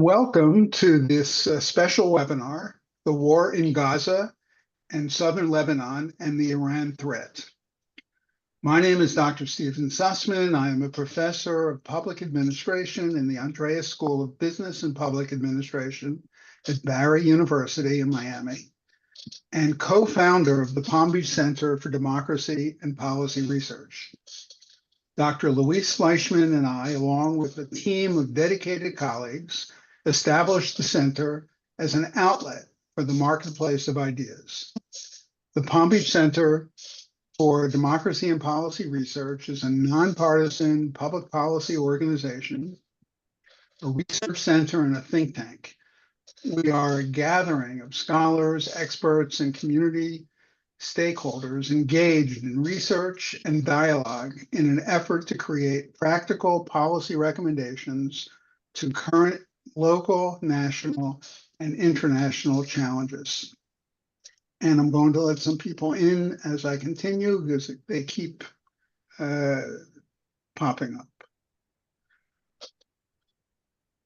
Welcome to this special webinar, The War in Gaza and Southern Lebanon and the Iran Threat. My name is Dr. Stephen Sussman. I am a professor of public administration in the Andreas School of Business and Public Administration at Barry University in Miami, and co-founder of the Palm Beach Center for Democracy and Policy Research. Dr. Luis Fleischman and I, along with a team of dedicated colleagues, established the center as an outlet for the marketplace of ideas. The Palm Beach Center for Democracy and Policy Research is a nonpartisan public policy organization, a research center, and a think tank. We are a gathering of scholars, experts, and community stakeholders engaged in research and dialogue in an effort to create practical policy recommendations to current local, national, and international challenges. And I'm going to let some people in as I continue because they keep popping up.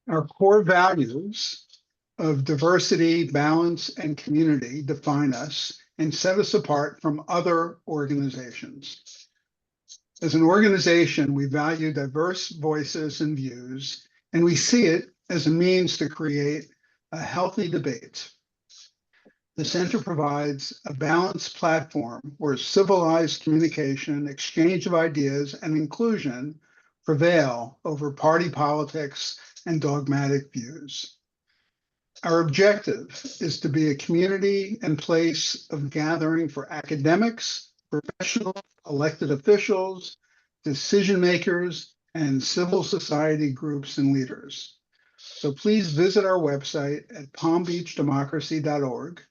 Our core values of diversity, balance, and community define us and set us apart from other organizations. As an organization, we value diverse voices and views, and we see it as a means to create a healthy debate. The center provides a balanced platform where civilized communication, exchange of ideas, and inclusion prevail over party politics and dogmatic views. Our objective is to be a community and place of gathering for academics, professionals, elected officials, decision makers, and civil society groups and leaders. So please visit our website at palmbeachdemocracy.org.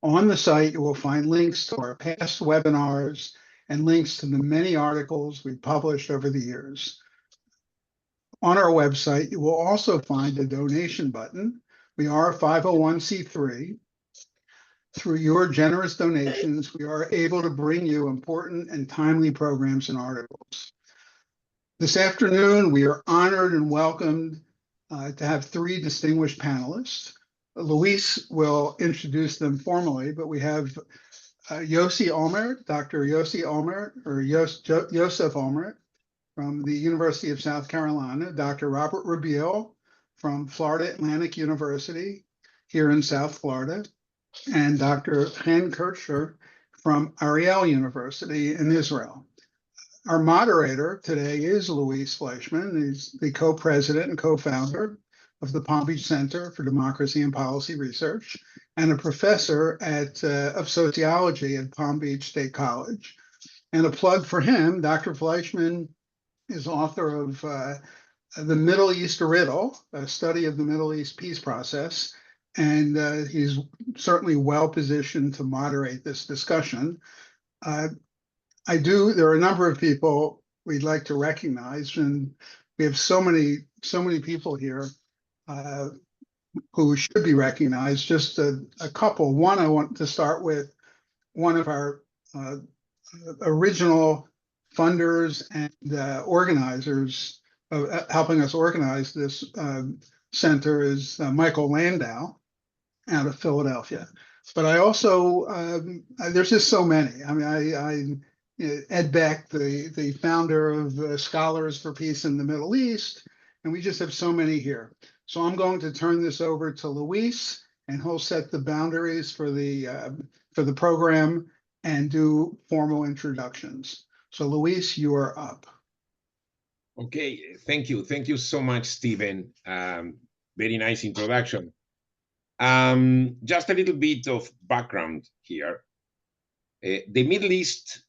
On the site, you will find links to our past webinars and links to the many articles we've published over the years. On our website, you will also find a donation button. We are a 501c3. Through your generous donations, we are able to bring you important and timely programs and articles. This afternoon, we are honored and welcomed to have three distinguished panelists. Luis will introduce them formally, but we have Josef Olmert, Dr. Josef Olmert, or Josef Olmert from the University of South Carolina, Dr. Robert Rabil from Florida Atlantic University here in South Florida, and Dr. Chen Kertcher from Ariel University in Israel. Our moderator today is Luis Fleischman. He's the co-president and co-founder of the Palm Beach Center for Democracy and Policy Research and a professor of sociology at Palm Beach State College. And a plug for him, Dr. Fleischman is author of The Middle East Riddle, a study of the Middle East peace process, and he's certainly well positioned to moderate this discussion. There are a number of people we'd like to recognize, and we have so many people here who should be recognized. Just a couple. One, I want to start with one of our original funders and organizers helping us organize this center is Michael Landau out of Philadelphia. But I also, there's just so many. I mean, Ed Beck, the founder of Scholars for Peace in the Middle East, and we just have so many here. So I'm going to turn this over to Luis, and he'll set the boundaries for the program and do formal introductions. So Luis, you are up. Okay, thank you. Thank you so much, Stephen. Very nice introduction. Just a little bit of background here. The Middle East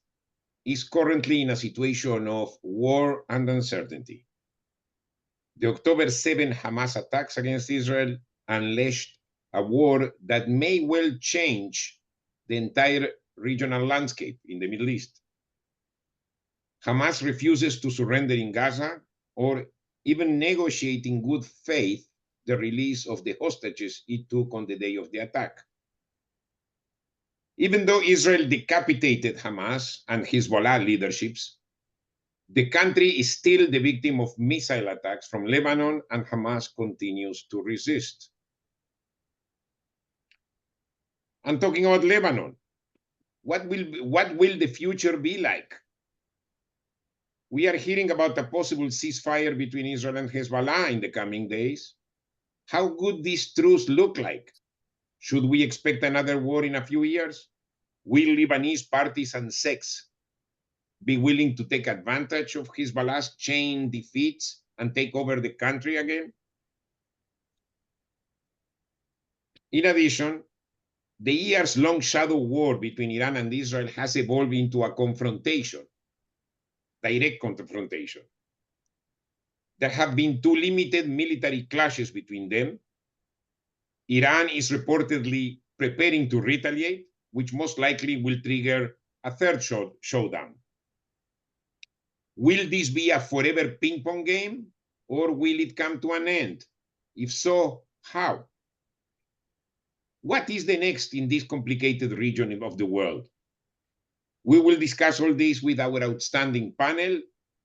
is currently in a situation of war and uncertainty. The October 7 Hamas attacks against Israel unleashed a war that may well change the entire regional landscape in the Middle East. Hamas refuses to surrender in Gaza or even negotiate in good faith the release of the hostages it took on the day of the attack. Even though Israel decapitated Hamas and Hezbollah leaderships, The country is still the victim of missile attacks from Lebanon, and Hamas continues to resist. And talking about Lebanon, what will the future be like? We are hearing about a possible ceasefire between Israel and Hezbollah in the coming days. How would this truce look like? Should we expect another war in a few years? Will Lebanese parties and sects be willing to take advantage of Hezbollah's chain defeats and take over the country again? In addition, the years-long shadow war between Iran and Israel has evolved into a confrontation, direct confrontation. There have been two limited military clashes between them. Iran is reportedly preparing to retaliate, which most likely will trigger a third showdown. Will this be a forever ping-pong game, or will it come to an end? If so, how? What is the next in this complicated region of the world? We will discuss all this with our outstanding panel.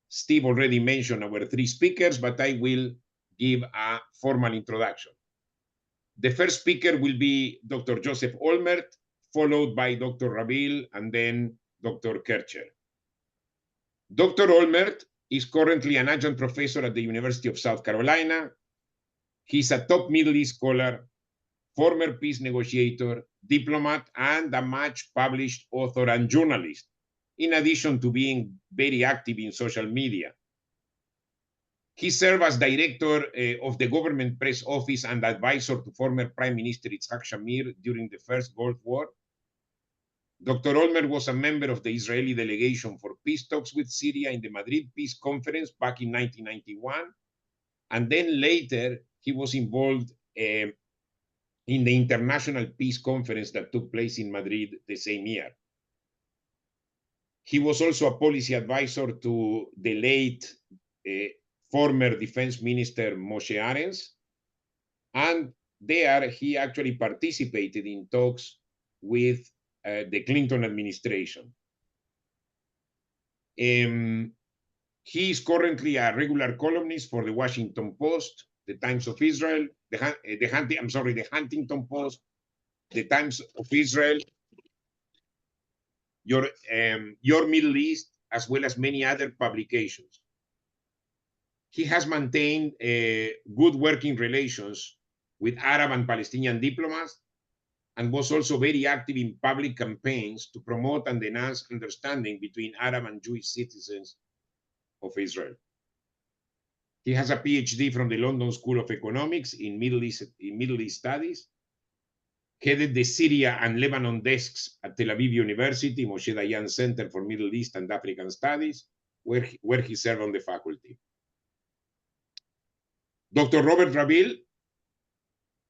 Steve already mentioned our three speakers, but I will give a formal introduction. The first speaker will be Dr. Josef Olmert, followed by Dr. Rabil, and then Dr. Kertcher. Dr. Olmert is currently an adjunct professor at the University of South Carolina. He's a top Middle East scholar, former peace negotiator, diplomat, and a much-published author and journalist, in addition to being very active in social media. He served as director of the government press office and advisor to former Prime Minister Yitzhak Shamir during the First Gulf War. Dr. Olmert was a member of the Israeli delegation for peace talks with Syria in the Madrid Peace Conference back in 1991. And then later, he was involved in the International Peace Conference that took place in Madrid the same year. He was also a policy advisor to the late former Defense Minister Moshe Arens. And there, he actually participated in talks with the Clinton administration. He is currently a regular columnist for the Washington Post, the Times of Israel, the Huntington Post, the Times of Israel, Your Middle East, as well as many other publications. He has maintained good working relations with Arab and Palestinian diplomats, and was also very active in public campaigns to promote and enhance understanding between Arab and Jewish citizens of Israel. He has a PhD from the London School of Economics in Middle East Studies, headed the Syria and Lebanon desks at Tel Aviv University, Moshe Dayan Center for Middle East and African Studies, where he served on the faculty. Dr. Robert Rabil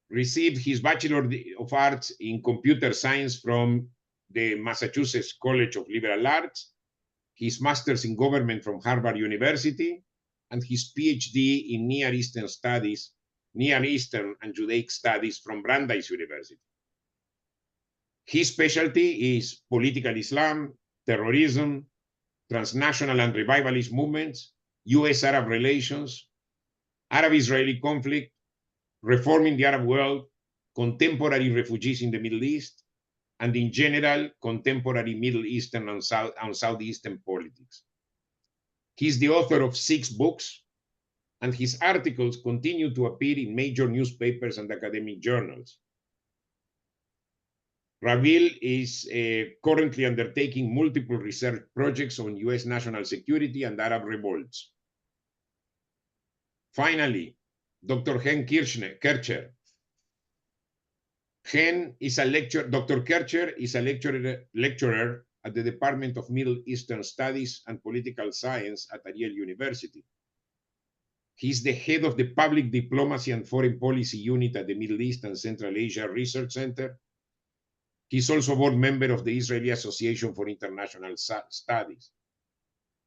received his Bachelor of Arts in Computer Science from the Massachusetts College of Liberal Arts, his Master's in Government from Harvard University, and his PhD in Near Eastern Studies, Near Eastern and Judaic Studies from Brandeis University. His specialty is political Islam, terrorism, transnational and revivalist movements, US-Arab relations, Arab-Israeli conflict, reforming the Arab world, contemporary refugees in the Middle East, and in general, contemporary Middle Eastern and Southeastern politics. He's the author of 6 books, and his articles continue to appear in major newspapers and academic journals. Rabil is currently undertaking multiple research projects on US national security and Arab revolts. Finally, Dr. Chen Kertcher. Dr. Kertcher is a lecturer at the Department of Middle Eastern Studies and Political Science at Ariel University. He's the head of the Public Diplomacy and Foreign Policy Unit at the Middle East and Central Asia Research Center. He's also a board member of the Israeli Association for International Studies.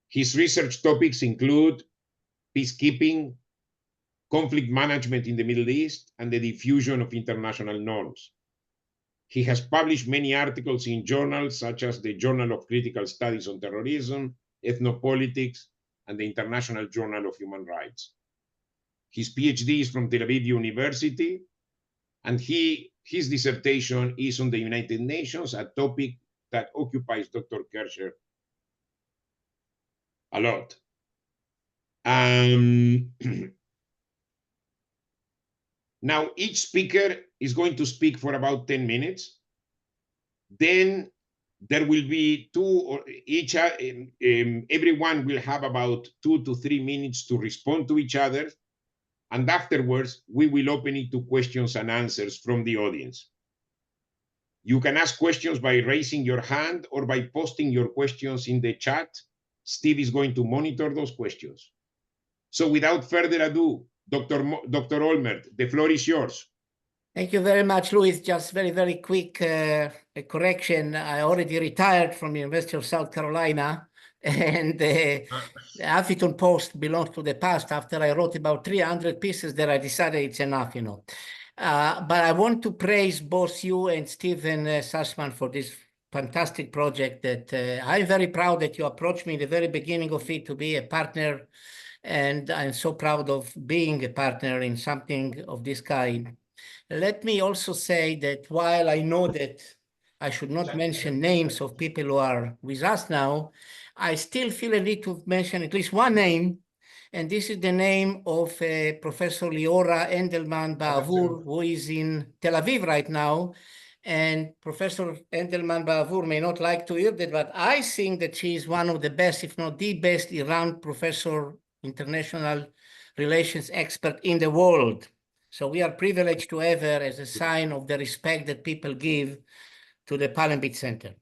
His research topics include peacekeeping, conflict management in the Middle East, and the diffusion of international norms. He has published many articles in journals such as the Journal of Critical Studies on Terrorism, Ethnopolitics, and the International Journal of Human Rights. His PhD is from Tel Aviv University, and his dissertation is on the United Nations, a topic that occupies Dr. Kertcher a lot. Now, each speaker is going to speak for about 10 minutes. Then there will be everyone will have about 2 to 3 minutes to respond to each other. And afterwards, we will open it to questions and answers from the audience. You can ask questions by raising your hand or by posting your questions in the chat. Steve is going to monitor those questions. So without further ado, Dr. Olmert, the floor is yours. Thank you very much, Luis. Just very, very quick correction. I already retired from the University of South Carolina, and the Huffington Post belongs to the past. After I wrote about 300 pieces there, I decided it's enough, you know. But I want to praise both you and Stephen Sussman for this fantastic project that I'm very proud that you approached me in the very beginning of it to be a partner, and I'm so proud of being a partner in something of this kind. Let me also say that while I know that I should not mention names of people who are with us now, I still feel a need to mention at least one name, and this is the name of Professor Liora Endelman Ba'avur, who is in Tel Aviv right now. And Professor Endelman Ba'avur may not like to hear that, but I think that she is one of the best, if not the best, Iran professor, international relations expert in the world. So we are privileged to have her as a sign of the respect that people give to the Palm Center.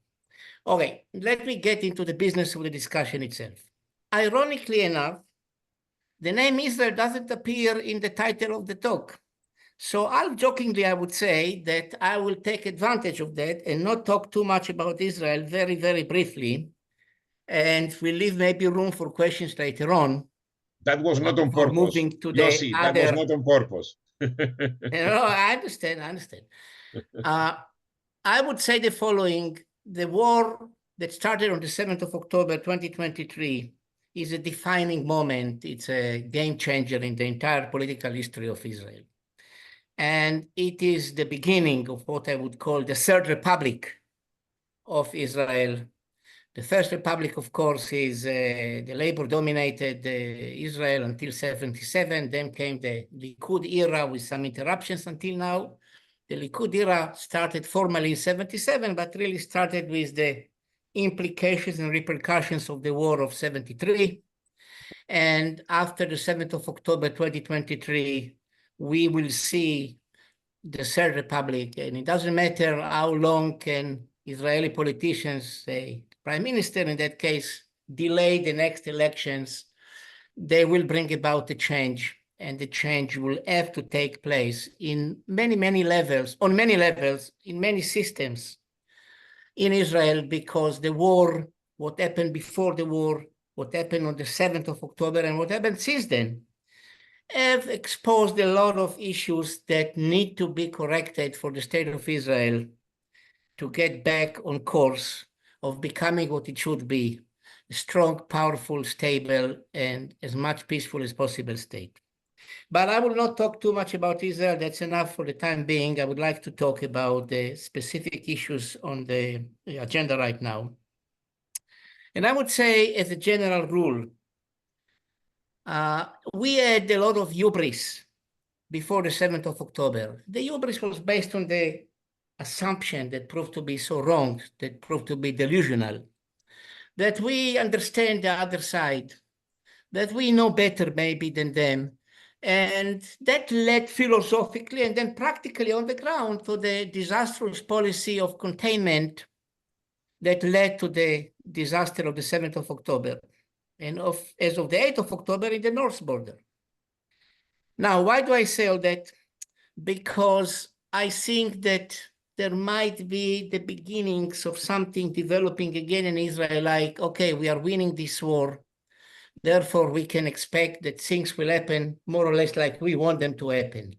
Okay, let me get into the business of the discussion itself. Ironically enough, the name Israel doesn't appear in the title of the talk. So half-jokingly, I would say that I will take advantage of that and not talk too much about Israel, very, very briefly, and we'll leave maybe room for questions later on. That was not on purpose. Moving to Yossi, the other... that was not on purpose. I understand. I would say the following: the war that started on the 7th of October 2023 is a defining moment. It's a game changer in the entire political history of Israel. And it is the beginning of what I would call the Third Republic of Israel. The First Republic, of course, is the labor-dominated Israel until 1977. Then came the Likud era with some interruptions until now. The Likud era started formally in 1977, but really started with the implications and repercussions of the war of 1973. And after the 7th of October 2023, we will see the Third Republic. And it doesn't matter how long can Israeli politicians, say, Prime Minister in that case, delay the next elections, they will bring about a change, and the change will have to take place in many, many levels, on many levels, in many systems in Israel, because the war, what happened before the war, what happened on the 7th of October, and what happened since then, have exposed a lot of issues that need to be corrected for the state of Israel to get back on course of becoming what it should be, a strong, powerful, stable, and as much peaceful as possible state. But I will not talk too much about Israel. That's enough for the time being. I would like to talk about the specific issues on the agenda right now. And I would say, as a general rule, we had a lot of hubris before the 7th of October. The hubris was based on the assumption that proved to be so wrong, that proved to be delusional, that we understand the other side, that we know better maybe than them. And that led philosophically and then practically on the ground to the disastrous policy of containment that led to the disaster of the 7th of October and as of the 8th of October in the north border. Now, why do I say all that? Because I think that there might be the beginnings of something developing again in Israel, like, okay, we are winning this war, therefore we can expect that things will happen more or less like we want them to happen.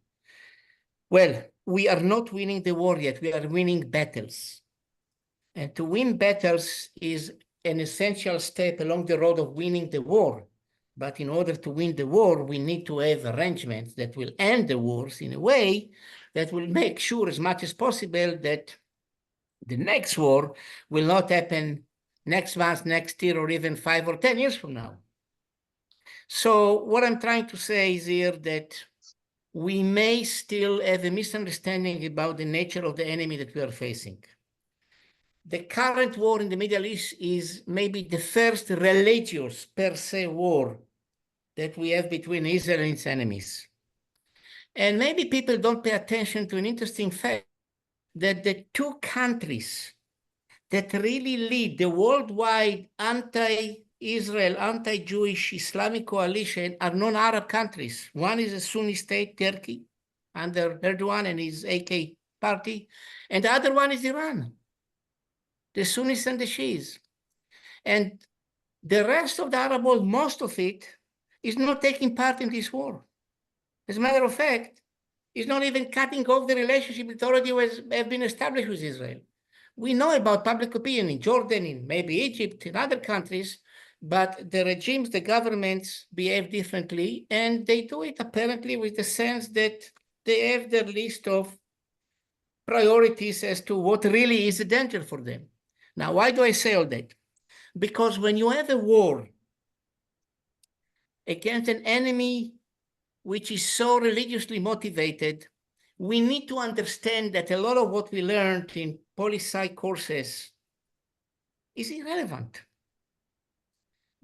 Well, we are not winning the war yet, we are winning battles. And to win battles is an essential step along the road of winning the war. But in order to win the war, we need to have arrangements that will end the wars in a way that will make sure as much as possible that the next war will not happen next month, next year, or even 5 or 10 years from now. So what I'm trying to say is here that we may still have a misunderstanding about the nature of the enemy that we are facing. The current war in the Middle East is maybe the first religious per se war that we have between Israel and its enemies. And maybe people don't pay attention to an interesting fact that the two countries that really lead the worldwide anti-Israel, anti-Jewish Islamic coalition are non-Arab countries. One is a Sunni state, Turkey, under Erdogan and his AK party, and the other one is Iran, the Sunnis and the Shias. And the rest of the Arab world, most of it, is not taking part in this war. As a matter of fact, it's not even cutting off the relationship that already have been established with Israel. We know about public opinion in Jordan, in maybe Egypt, in other countries, but the regimes, the governments behave differently, and they do it apparently with the sense that they have their list of priorities as to what really is a danger for them. Now, why do I say all that? Because when you have a war against an enemy which is so religiously motivated, we need to understand that a lot of what we learned in poli-sci courses is irrelevant.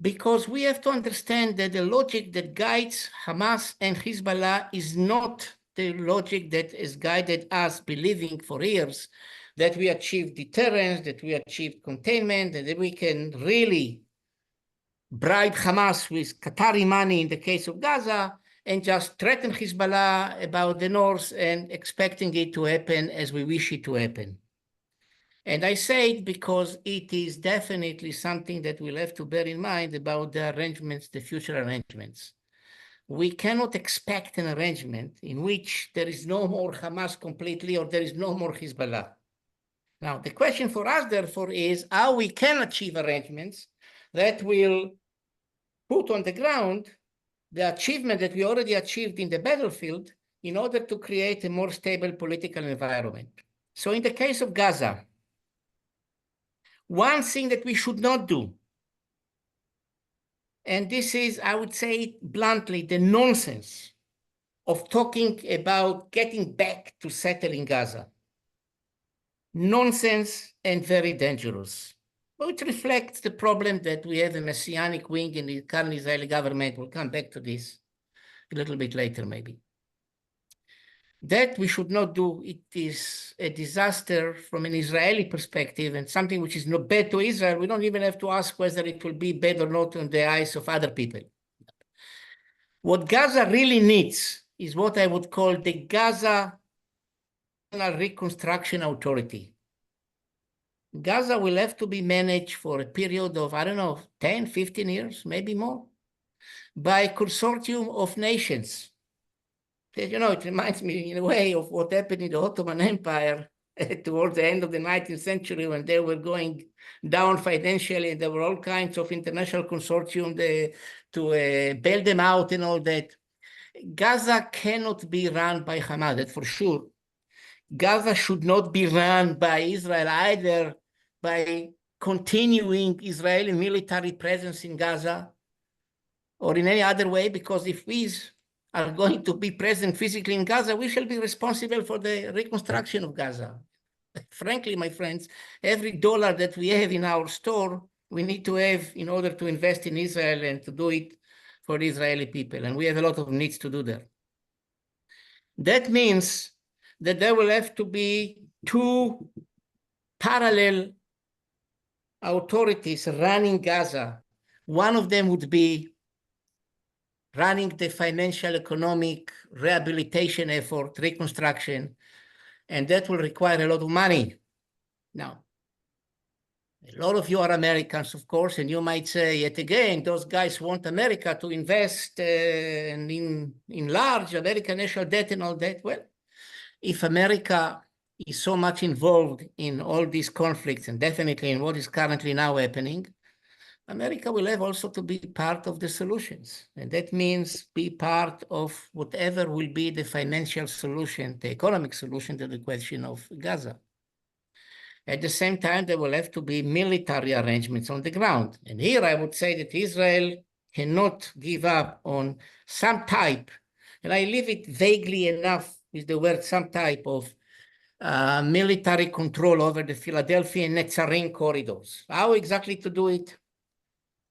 Because we have to understand that the logic that guides Hamas and Hezbollah is not the logic that has guided us believing for years that we achieved deterrence, that we achieved containment, and that we can really bribe Hamas with Qatari money in the case of Gaza, and just threaten Hezbollah about the north and expecting it to happen as we wish it to happen. And I say it because it is definitely something that we'll have to bear in mind about the arrangements, the future arrangements. We cannot expect an arrangement in which there is no more Hamas completely or there is no more Hezbollah. Now, the question for us, therefore, is how we can achieve arrangements that will put on the ground the achievement that we already achieved in the battlefield in order to create a more stable political environment. So in the case of Gaza, one thing that we should not do, and this is, I would say it bluntly, the nonsense of talking about getting back to settling Gaza. Nonsense and very dangerous. Which reflects the problem that we have a messianic wing in the current Israeli government. We'll come back to this a little bit later, maybe. That we should not do. It is a disaster from an Israeli perspective and something which is not bad to Israel. We don't even have to ask whether it will be bad or not in the eyes of other people. What Gaza really needs is what I would call the Gaza Reconstruction Authority. Gaza will have to be managed for a period of, I don't know, 10, 15 years, maybe more, by a consortium of nations. You know, it reminds me in a way of what happened in the Ottoman Empire towards the end of the 19th century when they were going down financially and there were all kinds of international consortium to bail them out and all that. Gaza cannot be run by Hamas, that's for sure. Gaza should not be run by Israel either by continuing Israeli military presence in Gaza or in any other way, because if we are going to be present physically in Gaza, we shall be responsible for the reconstruction of Gaza. Frankly, my friends, every dollar that we have in our store, we need to have in order to invest in Israel and to do it for the Israeli people. And we have a lot of needs to do there. That means that there will have to be two parallel authorities running Gaza. One of them would be running the financial, economic rehabilitation effort, reconstruction, and that will require a lot of money. Now, a lot of you are Americans, of course, and you might say, yet again, those guys want America to invest in large American national debt and all that. Well, if America is so much involved in all these conflicts, and definitely in what is currently now happening, America will have also to be part of the solutions. And that means be part of whatever will be the financial solution, the economic solution to the question of Gaza. At the same time, there will have to be military arrangements on the ground. And here I would say that Israel cannot give up on some type, and I leave it vaguely enough with the word some type of military control over the Philadelphia and Netzarim corridors. How exactly to do it?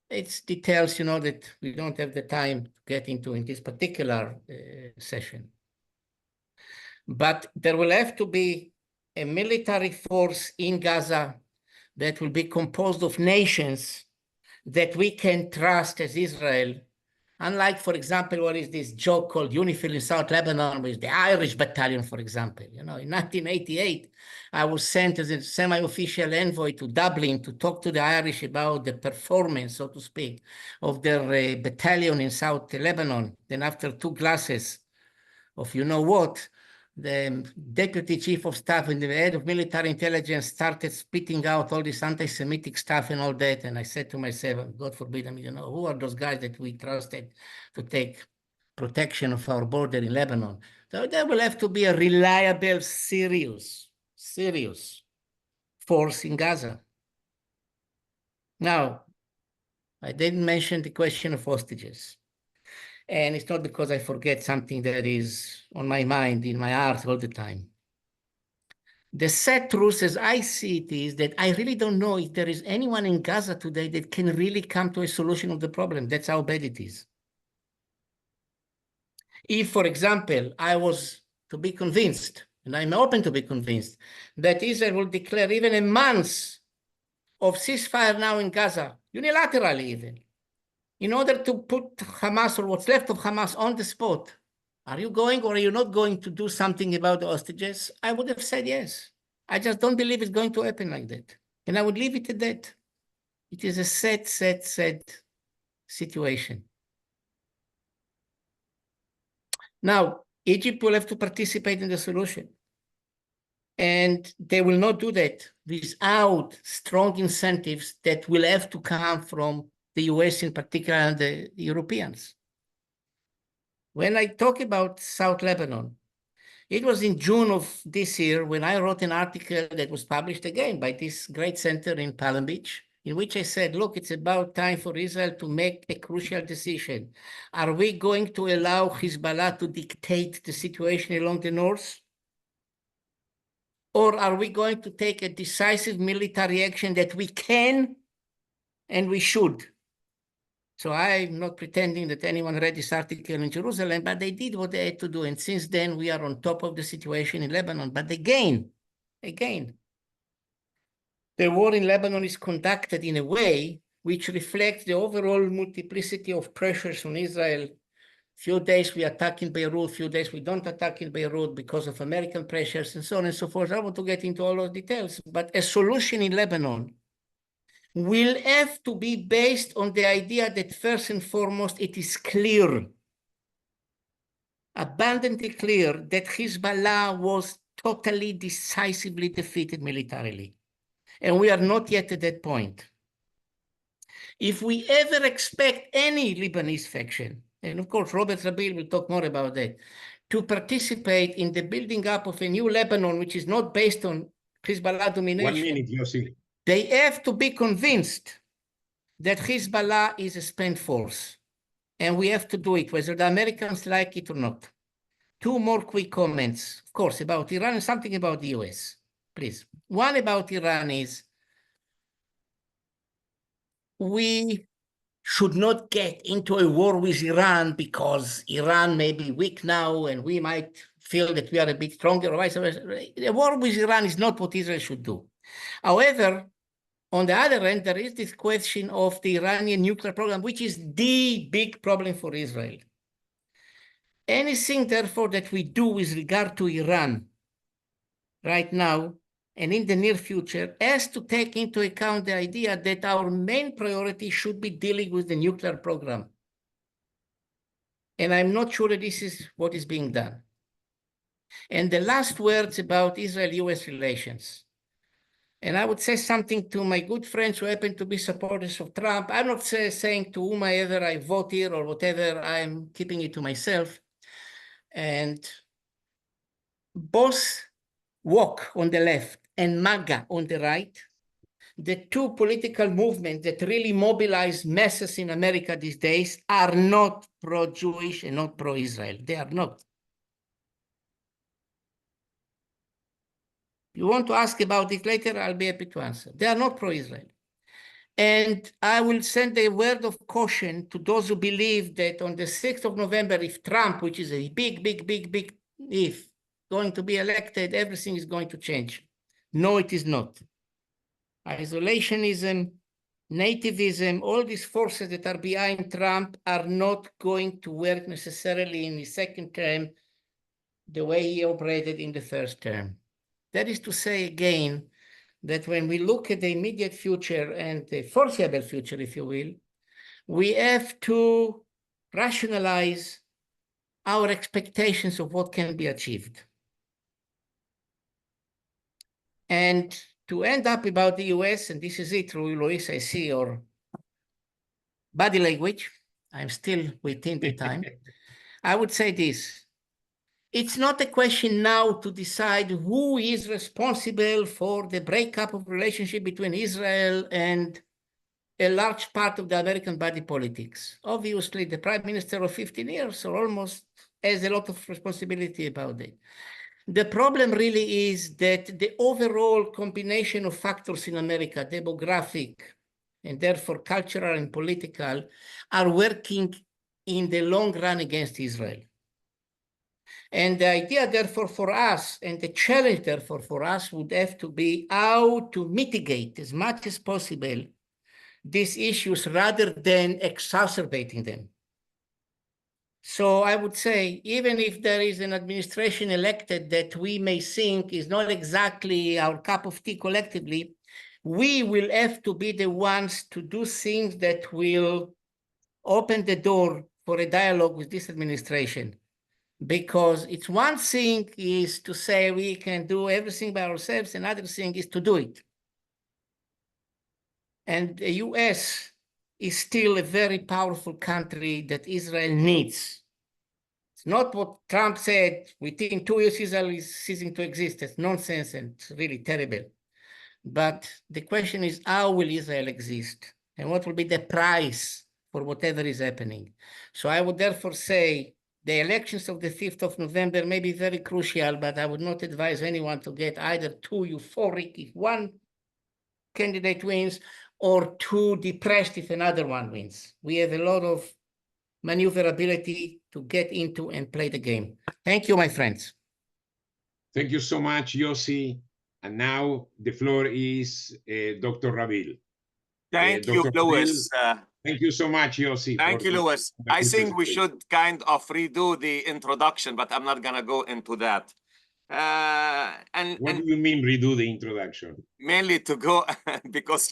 It's details, that we don't have the time to get into in this particular session. But there will have to be a military force in Gaza that will be composed of nations that we can trust as Israel. Unlike, for example, what is this joke called UNIFIL in South Lebanon with the Irish battalion, for example. In 1988, I was sent as a semi-official envoy to Dublin to talk to the Irish about the performance, so to speak, of their battalion in South Lebanon. Then after 2 glasses of what, the deputy chief of staff and the head of military intelligence started spitting out all this anti-Semitic stuff and all that. And I said to myself, God forbid, who are those guys that we trusted to take protection of our border in Lebanon? So there will have to be a reliable, serious force in Gaza. Now, I didn't mention the question of hostages. And it's not because I forget something that is on my mind, in my heart all the time. The sad truth as I see it is that I really don't know if there is anyone in Gaza today that can really come to a solution of the problem. That's how bad it is. If, for example, I was to be convinced, and I'm open to be convinced, that Israel will declare even a month of ceasefire now in Gaza, unilaterally even, in order to put Hamas or what's left of Hamas on the spot, are you going or are you not going to do something about the hostages? I would have said yes. I just don't believe it's going to happen like that. And I would leave it at that. It is a sad, sad, sad situation. Now, Egypt will have to participate in the solution. And they will not do that without strong incentives that will have to come from the US in particular and the Europeans. When I talk about South Lebanon, it was in June of this year when I wrote an article that was published again by this great center in Palm Beach, in which I said, look, it's about time for Israel to make a crucial decision. Are we going to allow Hezbollah to dictate the situation along the north? Or are we going to take a decisive military action that we can and we should? So I'm not pretending that anyone read this article in Jerusalem, but they did what they had to do. And since then, we are on top of the situation in Lebanon. But again, the war in Lebanon is conducted in a way which reflects the overall multiplicity of pressures on Israel. Few days we attack in Beirut, few days we don't attack in Beirut because of American pressures and so on and so forth. I want to get into all those details, but a solution in Lebanon will have to be based on the idea that first and foremost, it is clear, abundantly clear, that Hezbollah was totally, decisively defeated militarily. And we are not yet at that point. If we ever expect any Lebanese faction, and of course, Robert Rabil will talk more about that, to participate in the building up of a new Lebanon, which is not based on Hezbollah domination. 1 minute, Yossi. They have to be convinced that Hezbollah is a spent force. And we have to do it, whether the Americans like it or not. 2 more quick comments, of course, about Iran and something about the US, please. One about Iran is, we should not get into a war with Iran because Iran may be weak now and we might feel that we are a bit stronger or vice versa. A war with Iran is not what Israel should do. However, on the other hand, there is this question of the Iranian nuclear program, which is the big problem for Israel. Anything, therefore, that we do with regard to Iran right now and in the near future has to take into account the idea that our main priority should be dealing with the nuclear program. And I'm not sure that this is what is being done. And the last words about Israel-US relations. And I would say something to my good friends who happen to be supporters of Trump. I'm not saying to whomever I vote here or whatever, I'm keeping it to myself. And both woke on the left and MAGA on the right, the two political movements that really mobilize masses in America these days, are not pro-Jewish and not pro-Israel. They are not. You want to ask about it later, I'll be happy to answer. They are not pro-Israel. And I will send a word of caution to those who believe that on the 6th of November, if Trump, which is a big if, going to be elected, everything is going to change. No, it is not. Isolationism, nativism, all these forces that are behind Trump are not going to work necessarily in his second term the way he operated in the first term. That is to say, again, that when we look at the immediate future and the foreseeable future, if you will, we have to rationalize our expectations of what can be achieved. And to end up about the US, and this is it, Luis, I see your body language. I'm still within the time. I would say this. It's not a question now to decide who is responsible for the breakup of relationship between Israel and a large part of the American body politics. Obviously, the prime minister of 15 years or almost has a lot of responsibility about it. The problem really is that the overall combination of factors in America, demographic, and therefore cultural and political, are working in the long run against Israel. And the idea, therefore, for us, and the challenge, therefore, for us would have to be how to mitigate as much as possible these issues rather than exacerbating them. So I would say, even if there is an administration elected that we may think is not exactly our cup of tea collectively, we will have to be the ones to do things that will open the door for a dialogue with this administration. Because it's one thing is to say we can do everything by ourselves, another thing is to do it. And the US is still a very powerful country that Israel needs. It's not what Trump said, within 2 years Israel is ceasing to exist. It's nonsense and it's really terrible. But the question is, how will Israel exist? And what will be the price for whatever is happening? So I would therefore say, the elections of the 5th of November may be very crucial, but I would not advise anyone to get either too euphoric if one candidate wins or too depressed if another one wins. We have a lot of maneuverability to get into and play the game. Thank you, my friends. Thank you so much, Yossi. And now the floor is Dr. Rabil. Thank you, Louis. Thank you so much, Yossi. Thank you, Louis. I think we should kind of redo the introduction, but I'm not going to go into that. What do you mean redo the introduction? Mainly to go because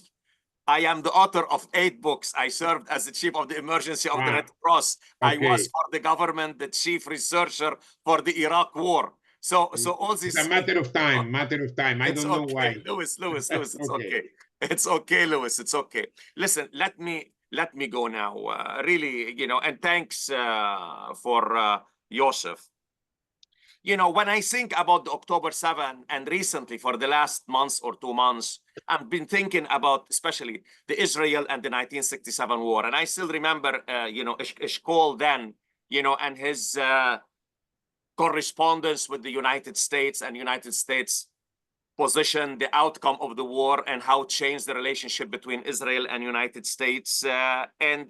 I am the author of 8 books. I served as the chief of the emergency of the Red Cross. Okay. I was for the government the chief researcher for the Iraq War. So all this. It's a matter of time. I don't know why. Louis, it's okay. It's okay, Louis. It's okay. Listen, let me go now. Really, and thanks for Josef. When I think about the October 7 and recently for the last month or 2 months, I've been thinking about especially the Israel and the 1967 war. And I still remember, Eshkol then, and his correspondence with the United States and United States position, the outcome of the war and how it changed the relationship between Israel and United States. And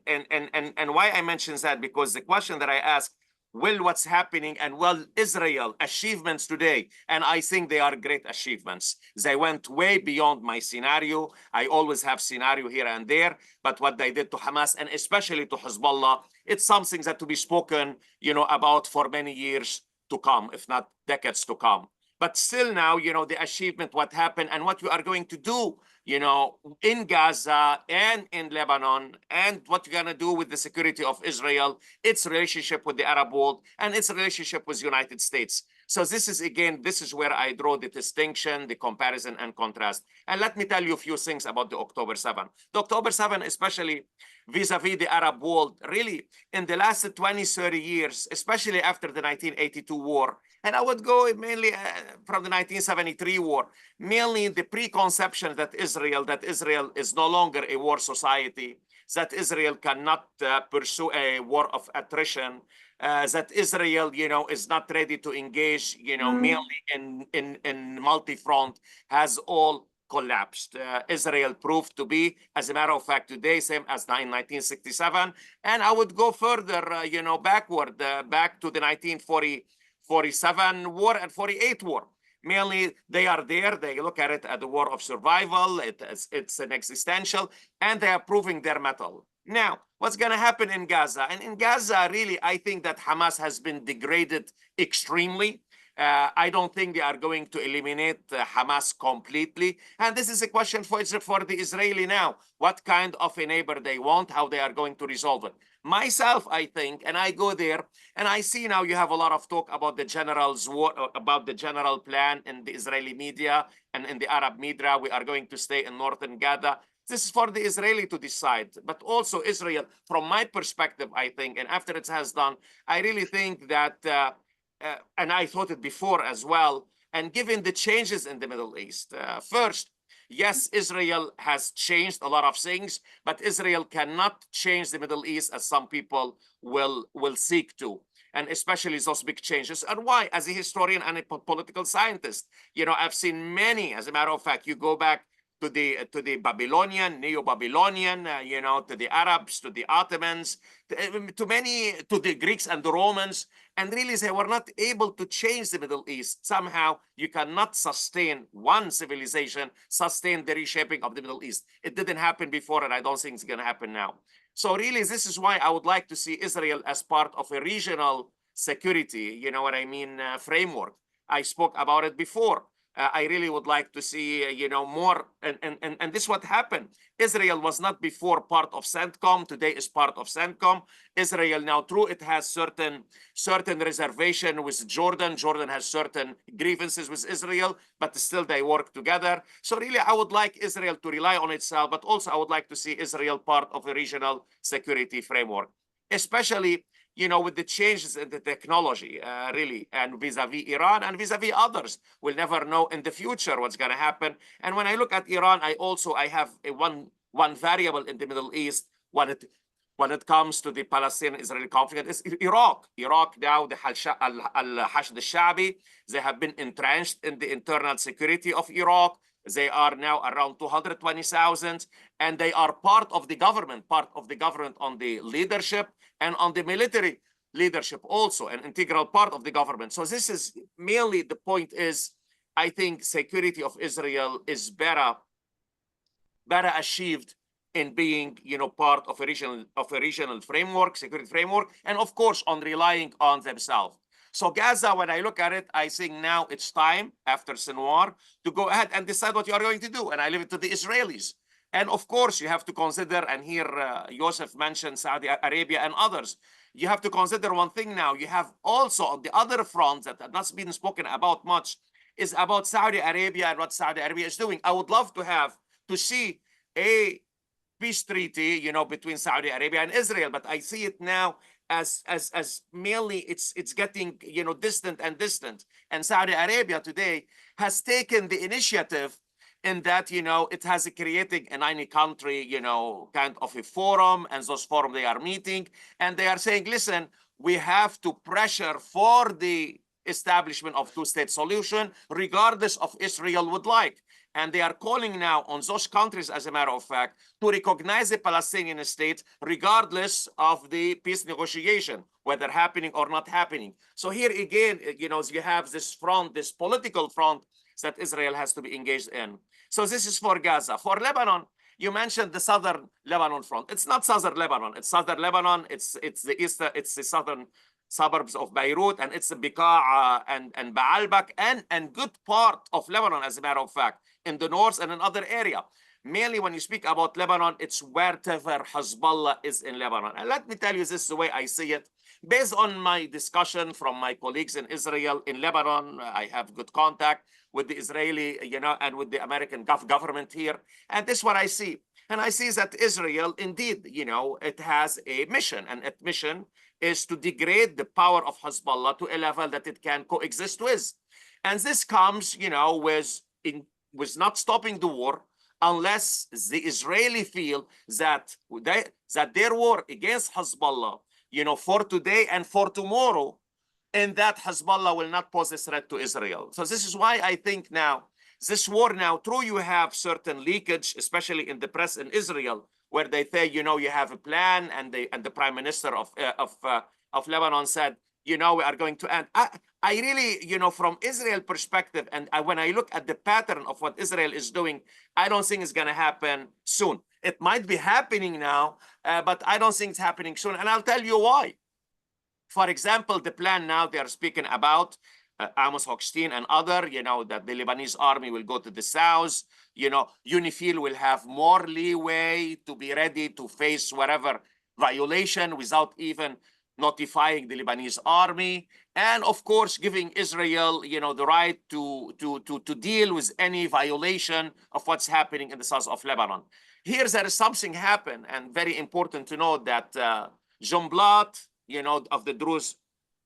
why I mention that, because the question that I asked, will what's happening and will Israel achievements today, and I think they are great achievements. They went way beyond my scenario. I always have scenario here and there, but what they did to Hamas and especially to Hezbollah, it's something that to be spoken, about for many years to come, if not decades to come. But still now, the achievement, what happened and what you are going to do, in Gaza and in Lebanon, and what you're going to do with the security of Israel, its relationship with the Arab world, and its relationship with the United States. So this is, again, this is where I draw the distinction, the comparison and contrast. And let me tell you a few things about the October 7. The October 7, especially vis-a-vis the Arab world, really in the last 20, 30 years, especially after the 1982 war, and I would go mainly from the 1973 war, mainly the preconception that Israel is no longer a war society, that Israel cannot pursue a war of attrition, that Israel, is not ready to engage, mainly in multi-front, has all collapsed. Israel proved to be, as a matter of fact, today, same as in 1967. And I would go further, backward, back to the 1947 war and 48 war. Mainly, they are there. They look at it as a war of survival. It's an existential, and they are proving their mettle. Now, what's going to happen in Gaza? And in Gaza, really, I think that Hamas has been degraded extremely. I don't think they are going to eliminate Hamas completely. And this is a question for the Israeli now. What kind of a neighbor they want, how they are going to resolve it. Myself, I think, and I go there, and I see now you have a lot of talk about the general's war, about the general plan in the Israeli media and in the Arab media. We are going to stay in northern Gaza. This is for the Israeli to decide, but also Israel, from my perspective, I think, and after it has done, I really think that, and I thought it before as well, and given the changes in the Middle East, first, yes, Israel has changed a lot of things, but Israel cannot change the Middle East as some people will seek to, and especially those big changes. And why? As a historian and a political scientist, I've seen many, as a matter of fact, you go back to the Babylonian, Neo-Babylonian, to the Arabs, to the Ottomans, to the Greeks and the Romans, and really they were not able to change the Middle East. Somehow you cannot sustain one civilization, sustain the reshaping of the Middle East. It didn't happen before, and I don't think it's going to happen now. So really, this is why I would like to see Israel as part of a regional security, framework. I spoke about it before. I really would like to see, more, and this is what happened. Israel was not before part of CENTCOM, today is part of CENTCOM. Israel now, true, it has certain reservation with Jordan. Jordan has certain grievances with Israel, but still they work together. So really, I would like Israel to rely on itself, but also I would like to see Israel part of a regional security framework, especially with the changes in the technology, really, and vis-a-vis Iran and vis-a-vis others. We'll never know in the future what's going to happen. And when I look at Iran, I have one variable in the Middle East when it comes to the Palestinian-Israeli conflict is Iraq. Iraq now, the Al-Hashd al-Shabi, they have been entrenched in the internal security of Iraq. They are now around 220,000, and they are part of the government on the leadership and on the military leadership also, an integral part of the government. So this is mainly the point is, I think security of Israel is better achieved in being, part of a regional framework, security framework, and of course on relying on themselves. So Gaza, when I look at it, I think now it's time after Sinwar to go ahead and decide what you are going to do. And I leave it to the Israelis. And of course, you have to consider, and here Josef mentioned Saudi Arabia and others. You have to consider one thing now. You have also on the other front that has not been spoken about much is about Saudi Arabia and what Saudi Arabia is doing. I would love to see a peace treaty, between Saudi Arabia and Israel, but I see it now as merely it's getting distant. And Saudi Arabia today has taken the initiative in that it has creating in any country kind of a forum, and those forums they are meeting and they are saying, listen, we have to pressure for the establishment of two-state solution regardless of Israel would like. And they are calling now on those countries, as a matter of fact, to recognize the Palestinian state regardless of the peace negotiation, whether happening or not happening. So here again, you have this front, this political front that Israel has to be engaged in. So this is for Gaza. For Lebanon, you mentioned the southern Lebanon front. It's not southern Lebanon. It's southern Lebanon. It's the southern suburbs of Beirut, and it's the Bekaa and Baalbek and good part of Lebanon, as a matter of fact, in the north and in other area. Mainly when you speak about Lebanon, it's wherever Hezbollah is in Lebanon. And let me tell you, this is the way I see it. based on my discussion from my colleagues in Israel, in Lebanon, I have good contact with the Israeli, and with the American government here. And this is what I see. And I see that Israel, indeed, it has a mission, and that mission is to degrade the power of Hezbollah to a level that it can coexist with. And this comes, with not stopping the war unless the Israeli feel that their war against Hezbollah, for today and for tomorrow, and that Hezbollah will not pose a threat to Israel. So this is why I think now, this war now, true, you have certain leakage, especially in the press in Israel, where they say, you have a plan, and the prime minister of Lebanon said, we are going to end. I really, from Israel perspective, and when I look at the pattern of what Israel is doing, I don't think it's going to happen soon. It might be happening now, but I don't think it's happening soon. And I'll tell you why. For example, the plan now they are speaking about, Amos Hochstein and other, that the Lebanese army will go to the south, UNIFIL will have more leeway to be ready to face whatever violation without even notifying the Lebanese army, and of course giving Israel, the right to deal with any violation of what's happening in the south of Lebanon. Here there is something happen, and very important to note that Jumblat, of the Druze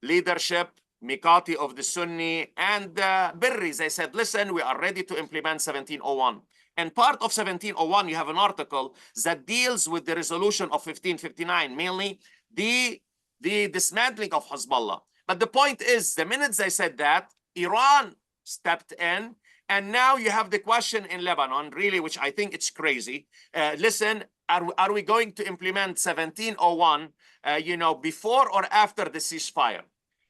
leadership, Mikati of the Sunni, and Birri, they said, listen, we are ready to implement 1701. And part of 1701, you have an article that deals with the resolution of 1559, mainly the dismantling of Hezbollah. But the point is, the minute they said that, Iran stepped in, and now you have the question in Lebanon, really, which I think it's crazy. Listen, are we going to implement 1701, before or after the ceasefire?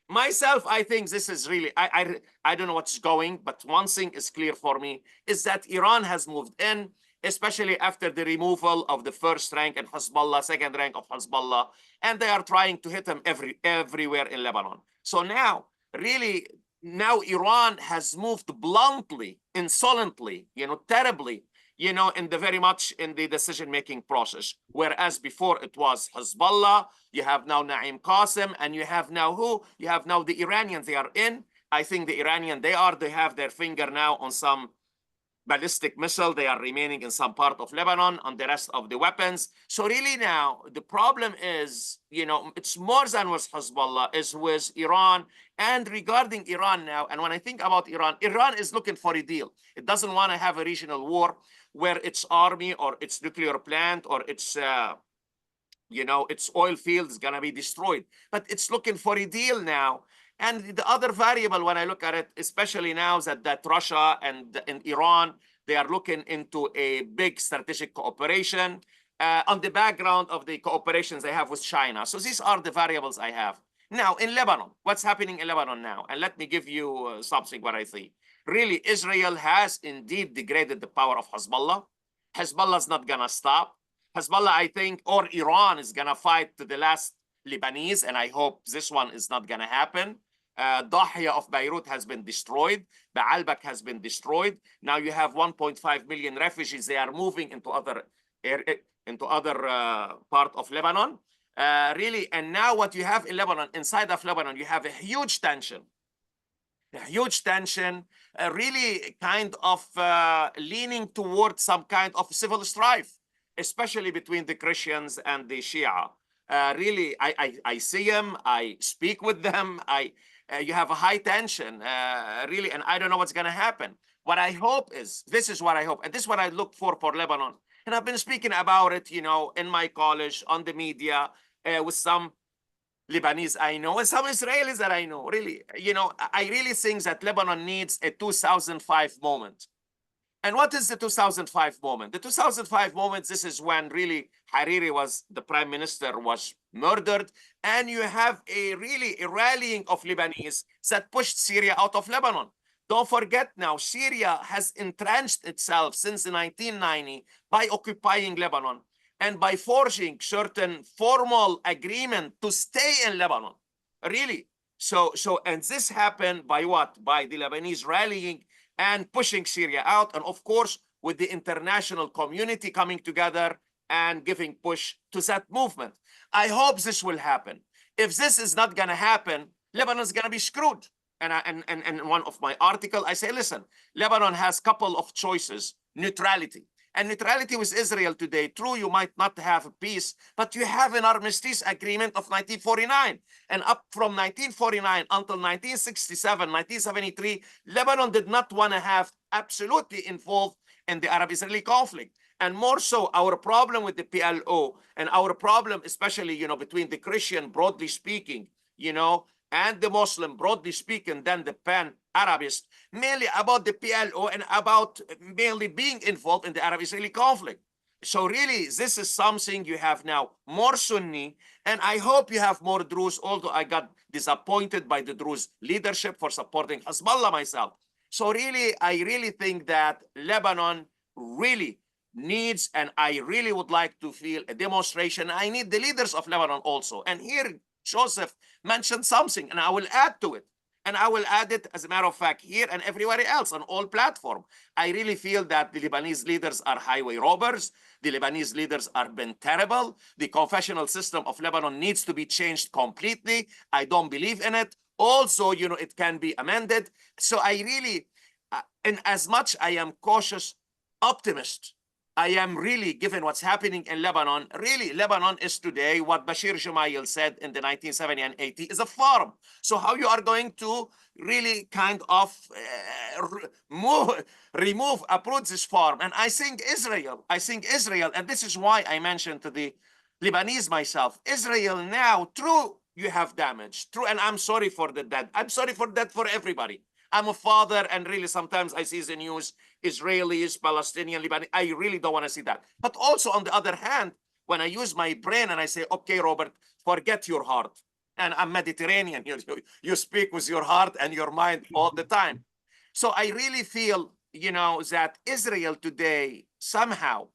Myself, I think this is really, I don't know what's going, but one thing is clear for me, is that Iran has moved in, especially after the removal of the first rank in Hezbollah, second rank of Hezbollah, and they are trying to hit them everywhere in Lebanon. So now, really, now Iran has moved bluntly, insolently, terribly, in the decision-making process. Whereas before it was Hezbollah, you have now Naim Qasim, and you have now who? You have now the Iranians, they are in. I think the Iranian, they have their finger now on some ballistic missile. They are remaining in some part of Lebanon on the rest of the weapons. So really now, the problem is, it's more than with Hezbollah, is with Iran. And regarding Iran now, and when I think about Iran, Iran is looking for a deal. It doesn't want to have a regional war where its army or its nuclear plant or its its oil field is going to be destroyed. But it's looking for a deal now. And the other variable, when I look at it, especially now that Russia and Iran, they are looking into a big strategic cooperation on the background of the cooperations they have with China. So these are the variables I have. Now, in Lebanon, what's happening in Lebanon now? And let me give you something what I see. Really, Israel has indeed degraded the power of Hezbollah. Hezbollah is not going to stop. Hezbollah, I think, or Iran is going to fight to the last Lebanese, and I hope this one is not going to happen. Dahia of Beirut has been destroyed. Baalbek has been destroyed. Now you have 1.5 million refugees. They are moving into other part of Lebanon. Really, and now what you have in Lebanon, inside of Lebanon, you have a huge tension. Really kind of leaning towards some kind of civil strife, especially between the Christians and the Shia. Really, I see them, I speak with them, you have a high tension, really, and I don't know what's going to happen. What I hope is, this is what I hope, and this is what I look for Lebanon. And I've been speaking about it, in my college, on the media, with some Lebanese I know, and some Israelis that I know, really. I really think that Lebanon needs a 2005 moment. And what is the 2005 moment? The 2005 moment, this is when really Hariri the prime minister was murdered. And you have a rallying of Lebanese that pushed Syria out of Lebanon. Don't forget now, Syria has entrenched itself since 1990 by occupying Lebanon and by forging certain formal agreement to stay in Lebanon, really. And this happened by what? By the Lebanese rallying and pushing Syria out, and of course, with the international community coming together and giving push to that movement. I hope this will happen. If this is not going to happen, Lebanon's going to be screwed. And in one of my articles, I say, listen, Lebanon has a couple of choices. Neutrality. And neutrality with Israel today, true, you might not have a peace, but you have an armistice agreement of 1949. And up from 1949 until 1967, 1973, Lebanon did not want to have absolutely involved in the Arab-Israeli conflict. And more so, our problem with the PLO and our problem, especially, you know, between the Christian, broadly speaking, you know, and the Muslim, broadly speaking, then the pan-Arabist, mainly about the PLO and about mainly being involved in the Arab-Israeli conflict. So really, this is something you have now more Sunni, and I hope you have more Druze, although I got disappointed by the Druze leadership for supporting Hezbollah myself. So really, I really think that Lebanon really needs, and I really would like to feel a demonstration. I need the leaders of Lebanon also. And here, Joseph mentioned something, and I will add to it. And I will add it, as a matter of fact, here and everywhere else on all platforms. I really feel that the Lebanese leaders are highway robbers. The Lebanese leaders are been terrible. The confessional system of Lebanon needs to be changed completely. I don't believe in it. Also, you know, it can be amended. So I really, in as much I am cautious optimist, I am really, given what's happening in Lebanon, really, Lebanon is today what Bashir Gemayel said in the 1970 and 80 is a farm. So how you are going to really kind of uproot this farm? And I think Israel, and this is why I mentioned to the Lebanese myself, Israel now, true, you have damage, true, and I'm sorry for the dead. I'm sorry for that for everybody. I'm a father, and really sometimes I see the news, Israelis, Palestinian, Lebanese. I really don't want to see that. But also on the other hand, when I use my brain and I say, okay, Robert, forget your heart. And I'm Mediterranean. You speak with your heart and your mind all the time. So I really feel, you know, that Israel today somehow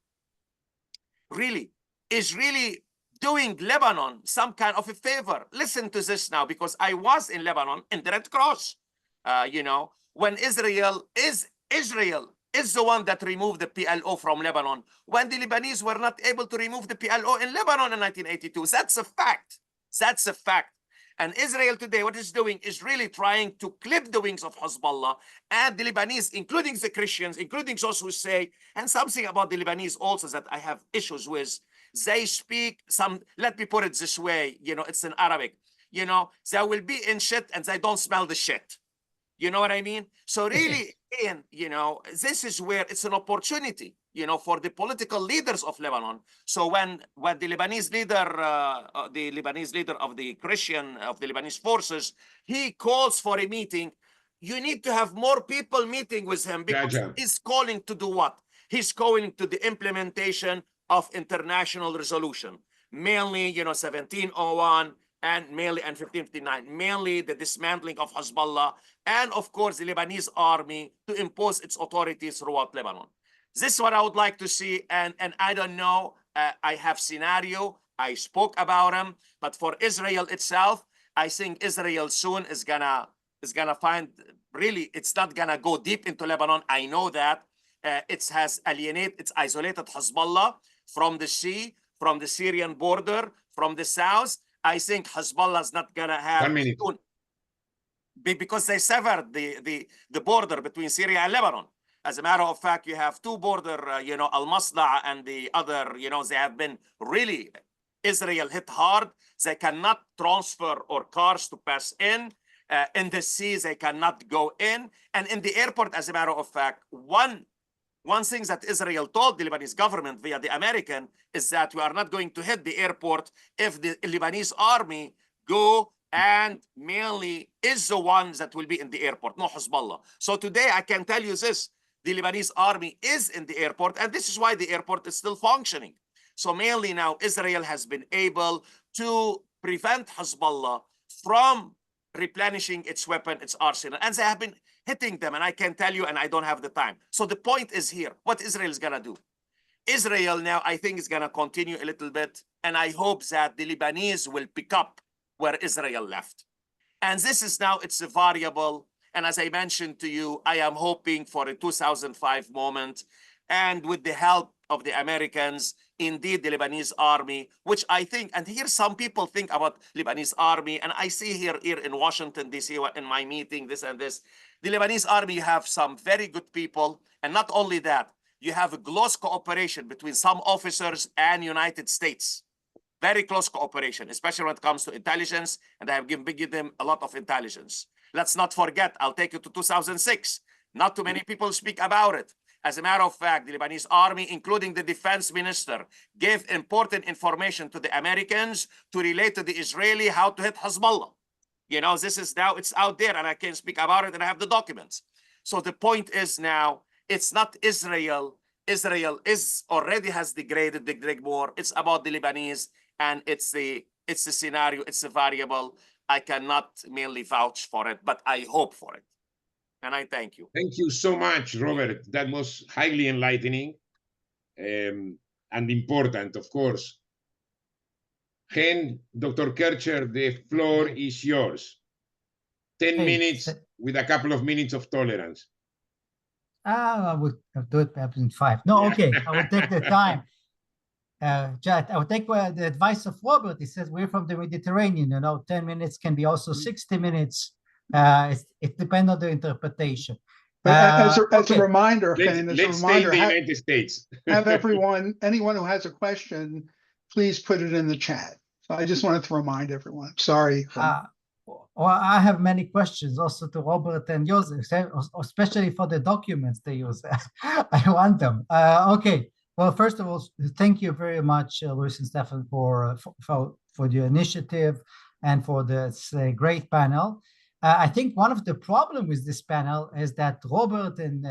really is really doing Lebanon some kind of a favor. Listen to this now, because I was in Lebanon in the Red Cross. You know, when Israel is the one that removed the PLO from Lebanon, when the Lebanese were not able to remove the PLO in Lebanon in 1982. That's a fact. That's a fact. And Israel today, what it's doing is really trying to clip the wings of Hezbollah and the Lebanese, including the Christians, including those who say, and something about the Lebanese also that I have issues with, they speak some, let me put it this way, you know, it's in Arabic, you know, they will be in shit and they don't smell the shit. You know what I mean? So really, you know, this is where it's an opportunity, you know, for the political leaders of Lebanon. So when the Lebanese leader of the Christian, of the Lebanese forces, he calls for a meeting, you need to have more people meeting with him, because he's calling to do what? He's calling to the implementation of international resolution, mainly, you know, 1701, and mainly and 1559, mainly the dismantling of Hezbollah, and of course the Lebanese army to impose its authority throughout Lebanon. This is what I would like to see, and I don't know, I have scenario, I spoke about them, but for Israel itself, I think Israel soon is gonna find, really, it's not gonna go deep into Lebanon. I know that it has it's isolated Hezbollah from the sea, from the Syrian border, from the south. I think Hezbollah is not gonna have 1 minute. Because they severed the border between Syria and Lebanon. As a matter of fact, you have two border, you know, Al-Masda and the other, you know, they have been really, Israel hit hard. They cannot transfer or cars to pass in. In the sea, they cannot go in. And in the airport, as a matter of fact, one thing that Israel told the Lebanese government via the American is that we are not going to hit the airport if the Lebanese army go and mainly is the one that will be in the airport, no Hezbollah. So today I can tell you this, the Lebanese army is in the airport, and this is why the airport is still functioning. So mainly now Israel has been able to prevent Hezbollah from replenishing its weapon, its arsenal, and they have been hitting them, and I can tell you, and I don't have the time. So the point is here, what Israel is gonna do. Israel now, I think, is gonna continue a little bit, and I hope that the Lebanese will pick up where Israel left. And this is now, it's a variable, and as I mentioned to you, I am hoping for a 2005 moment. and with the help of the Americans, indeed the Lebanese army, which I think, and here some people think about Lebanese army, and I see here in Washington, D.C., in my meeting, this and this, the Lebanese army, you have some very good people, and not only that, you have a close cooperation between some officers and United States. Very close cooperation, especially when it comes to intelligence, and I have given them a lot of intelligence. Let's not forget, I'll take you to 2006. Not too many people speak about it. As a matter of fact, the Lebanese army, including the defense minister, gave important information to the Americans to relate to the Israeli how to hit Hezbollah. You know, this is now, it's out there, and I can speak about it, and I have the documents. So the point is now, it's not Israel. Israel is already has degraded the Great War. It's about the Lebanese, and it's the scenario, it's a variable. I cannot merely vouch for it, but I hope for it. And I thank you. Thank you so much, Robert. That was highly enlightening and important, of course. Dr. Kertcher, the floor is yours. 10 minutes with a couple of minutes of tolerance. I would do it perhaps in 5. No, okay, I will take the time. Jad, I would take the advice of Robert. He says we're from the Mediterranean, 10 minutes can be also 60 minutes. It depends on the interpretation. But as a reminder, let's stay in the United States. Have anyone who has a question, please put it in the chat. So I just wanted to remind everyone. Sorry. Well, I have many questions also to Robert and Josef, especially for the documents they use. I want them. Okay. Well, first of all, thank you very much, Luis and Stefan, for the initiative and for this great panel. I think one of the problems with this panel is that Robert and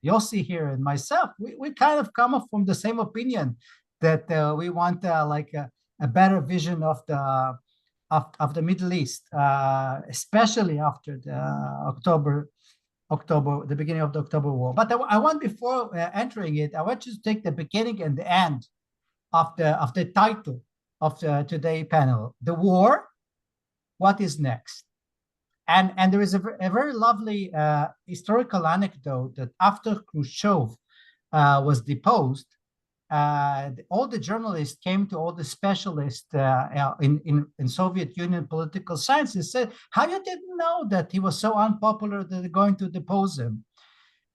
Yossi here and myself, we kind of come up from the same opinion that we want like a better vision of the Middle East, especially after the beginning of the October War. But I want, before entering it, I want you to take the beginning and the end of the title of today's panel, The War, What is Next? And there is a very lovely historical anecdote that after Khrushchev was deposed, all the journalists came to all the specialists in Soviet Union political science and said, how you didn't know that he was so unpopular that they're going to depose him?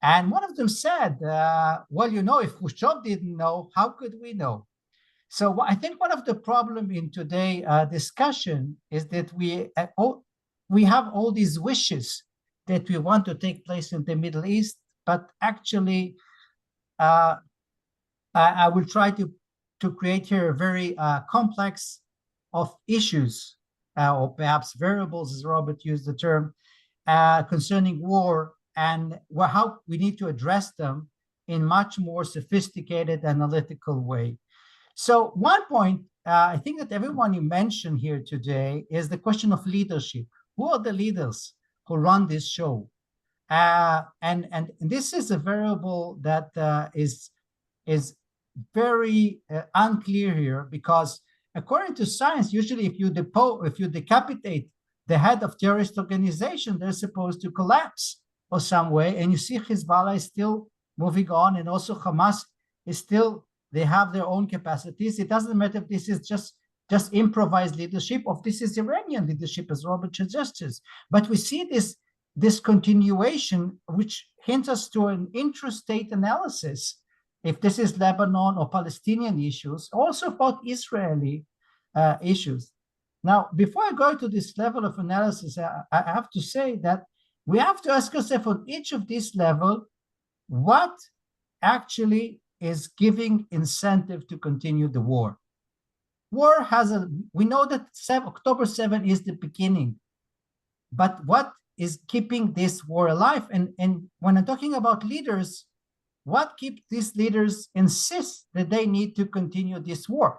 And one of them said, well, if Khrushchev didn't know, how could we know? So I think one of the problems in today's discussion is that we have all these wishes that we want to take place in the Middle East, but actually, I will try to create here a very complex of issues, or perhaps variables, as Robert used the term, concerning war, and how we need to address them in much more sophisticated analytical way. So one point I think that everyone you mentioned here today is the question of leadership. Who are the leaders who run this show? And this is a variable that is very unclear here, because according to science, usually if you decapitate the head of terrorist organization, they're supposed to collapse or some way. And you see Hezbollah is still moving on, and also Hamas is still, they have their own capacities. It doesn't matter if this is just improvised leadership, or if this is Iranian leadership, as Robert suggests. But we see this continuation, which hints us to an intrastate analysis, if this is Lebanon or Palestinian issues, also about Israeli issues. Now, before I go to this level of analysis, I have to say that we have to ask ourselves on each of these levels, what actually is giving incentive to continue the war? War we know that October 7 is the beginning, but what is keeping this war alive? And when I'm talking about leaders, what keeps these leaders insist that they need to continue this war,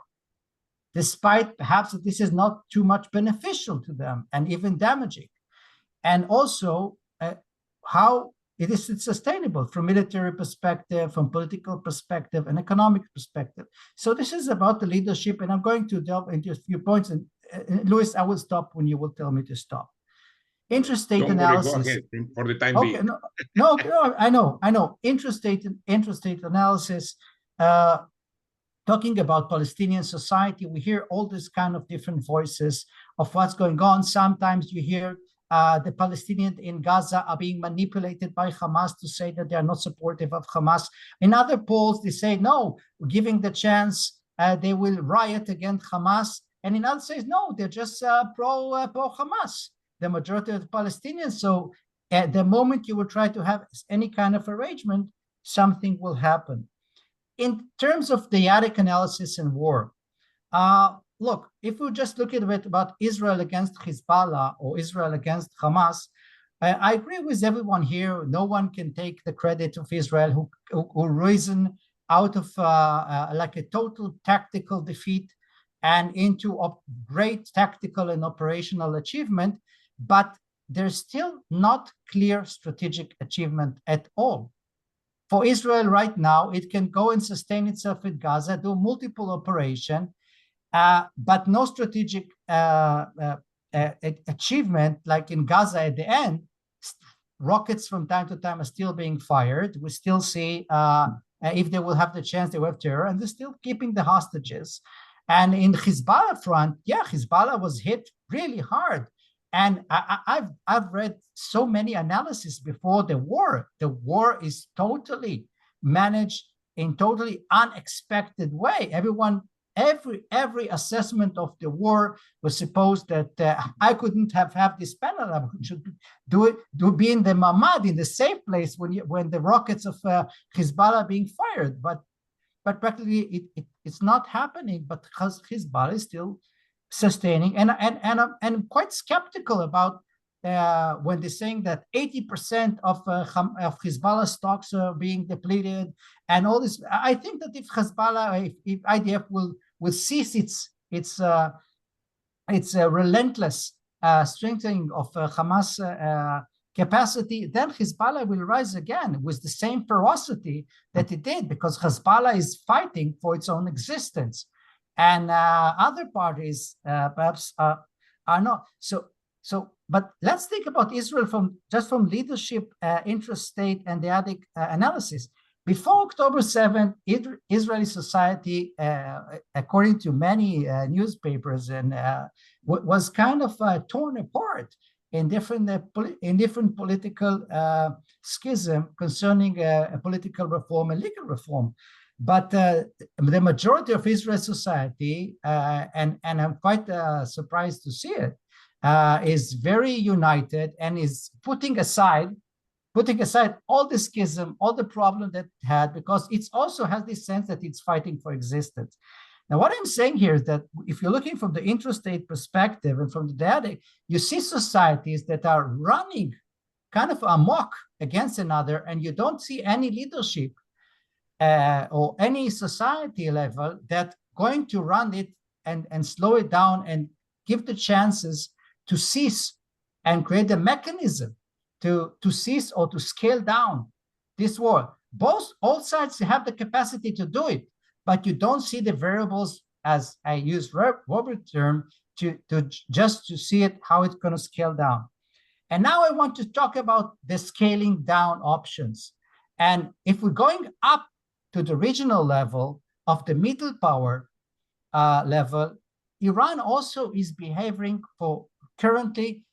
despite perhaps that this is not too much beneficial to them and even damaging? And also how it is sustainable from military perspective, from political perspective, and economic perspective. So this is about the leadership, and I'm going to delve into a few points. And Luis, I will stop when you will tell me to stop. Intrastate Don't worry, analysis. go ahead for the time Okay, being. no, I know. Intrastate analysis. Talking about Palestinian society, we hear all this kind of different voices of what's going on. Sometimes you hear the Palestinians in Gaza are being manipulated by Hamas to say that they are not supportive of Hamas. In other polls, they say, no, giving the chance, they will riot against Hamas. And in others says, no, they're just pro-Hamas, the majority of the Palestinians. So at the moment you will try to have any kind of arrangement, something will happen. In terms of dyadic analysis and war, look, if we just look at it about Israel against Hezbollah or Israel against Hamas, I agree with everyone here. No one can take the credit of Israel who reason out of like a total tactical defeat and into a great tactical and operational achievement, but there's still not clear strategic achievement at all. For Israel right now, it can go and sustain itself in Gaza, do multiple operations, but no strategic achievement, like in Gaza at the end. Rockets from time to time are still being fired. We still see if they will have the chance, they will have terror, and they're still keeping the hostages. And in Hezbollah front, yeah, Hezbollah was hit really hard. And I've read so many analyses before the war. The war is totally managed in totally unexpected way. Every assessment of the war was supposed that I couldn't have this panel. I should be in the Mamad, in the safe place when the rockets of Hezbollah are being fired. But practically it's not happening. But Hezbollah is still sustaining, and I'm quite skeptical about when they're saying that 80% of Hezbollah stocks are being depleted and all this. I think that if Hezbollah, if IDF will cease its relentless strengthening of Hamas capacity, then Hezbollah will rise again with the same ferocity that it did, because Hezbollah is fighting for its own existence. And other parties perhaps are not. But let's think about Israel from leadership, intrastate, and dyadic analysis. Before October 7th, Israeli society, according to many newspapers, and was kind of torn apart in different political schism concerning political reform and legal reform. But the majority of Israel society, and I'm quite surprised to see it, is very united and is putting aside all the schism, all the problem that it had, because it also has this sense that it's fighting for existence. Now, what I'm saying here is that if you're looking from the intrastate perspective and from the dyadic, you see societies that are running kind of amok against another, and you don't see any leadership or any society level that going to run it and slow it down and give the chances to cease and create a mechanism to cease or to scale down this war. All sides have the capacity to do it, but you don't see the variables, as I use Robert's term, to see it, how it's going to scale down. And now I want to talk about the scaling down options. And if we're going up to the regional level of the middle power level, Iran also is behaving for currently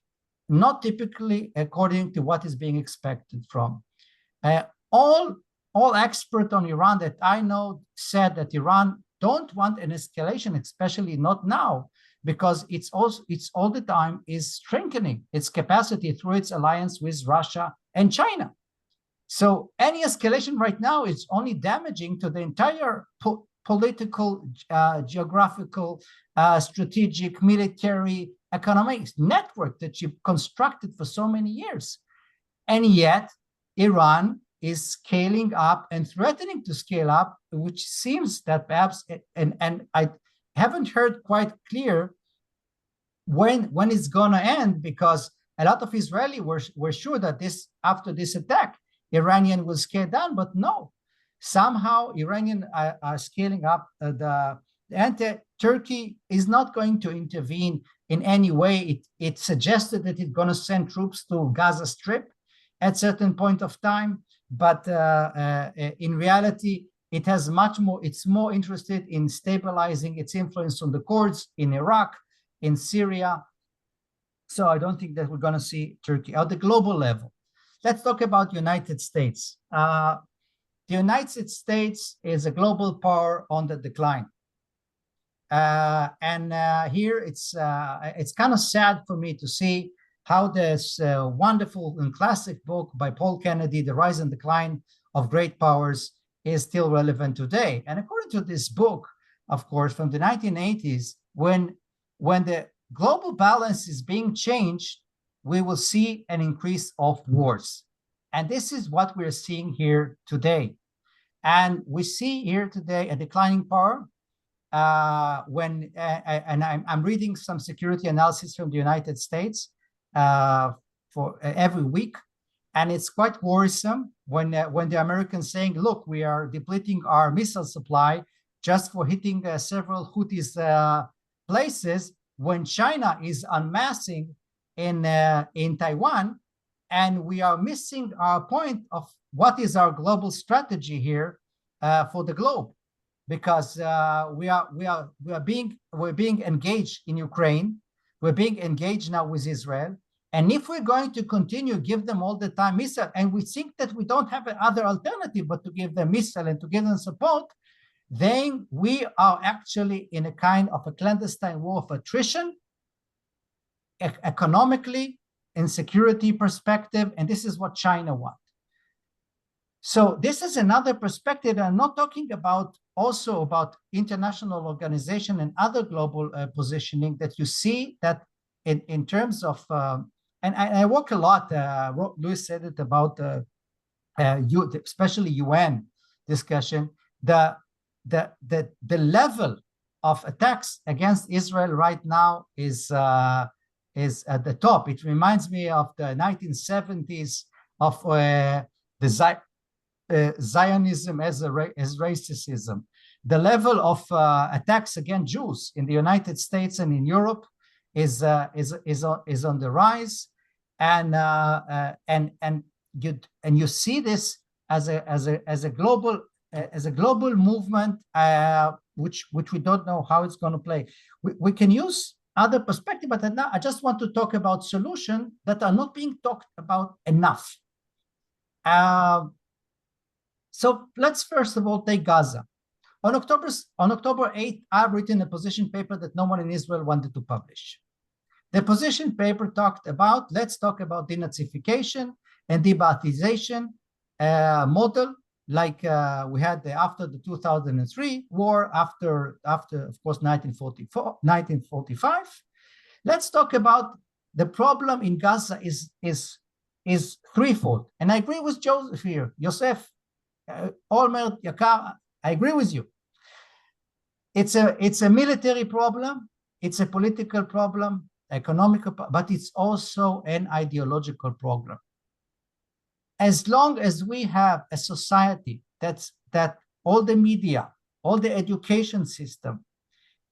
not typically according to what is being expected from. All experts on Iran that I know said that Iran don't want an escalation, especially not now, because it's all the time is strengthening its capacity through its alliance with Russia and China. So any escalation right now is only damaging to the entire political, geographical, strategic, military, economic network that you've constructed for so many years. And yet, Iran is scaling up and threatening to scale up, which seems that perhaps, and I haven't heard quite clear when it's going to end, because a lot of Israelis were sure that after this attack, Iranian will scale down, but no. Somehow Iranian are scaling up. Turkey is not going to intervene in any way. It suggested that it's going to send troops to Gaza Strip at certain point of time, but in reality, it has much more. It's more interested in stabilizing its influence on the Kurds in Iraq, in Syria. So I don't think that we're going to see Turkey at the global level. Let's talk about United States. The United States is a global power on the decline. Here it's kind of sad for me to see how this wonderful and classic book by Paul Kennedy, The Rise and Decline of Great Powers, is still relevant today. And according to this book, of course, from the 1980s, when the global balance is being changed, we will see an increase of wars. And this is what we're seeing here today. And we see here today a declining power. I'm reading some security analysis from the United States for every week, and it's quite worrisome when the Americans saying, "Look, we are depleting our missile supply just for hitting several Houthis places," when China is unmassing in Taiwan, and we are missing our point of what is our global strategy here for the globe. Because we're being engaged in Ukraine, we're being engaged now with Israel, and if we're going to continue give them all the time missile, and we think that we don't have another alternative but to give them missile and to give them support, then we are actually in a kind of a clandestine war of attrition, economically, in security perspective, and this is what China wants. So this is another perspective. I'm not talking about also about international organization and other global positioning that you see that in terms of, and I work a lot, Louis said it about especially UN discussion, the level of attacks against Israel right now is at the top. It reminds me of the 1970s of the Zionism as racism. The level of attacks against Jews in the United States and in Europe is on the rise, and you see this as a global movement, which we don't know how it's going to play. We can use other perspective, but now I just want to talk about solutions that are not being talked about enough. So let's first of all take Gaza. On October 8th, I've written a position paper that no one in Israel wanted to publish. The position paper let's talk about denazification and debaathization model, like we had after the 2003 war, after of course 1945. Let's talk about the problem in Gaza is threefold, and I agree with Joseph here, Josef Olmert, Yakar, I agree with you. It's a military problem, it's a political problem, economical, but it's also an ideological problem. As long as we have a society that all the media, all the education system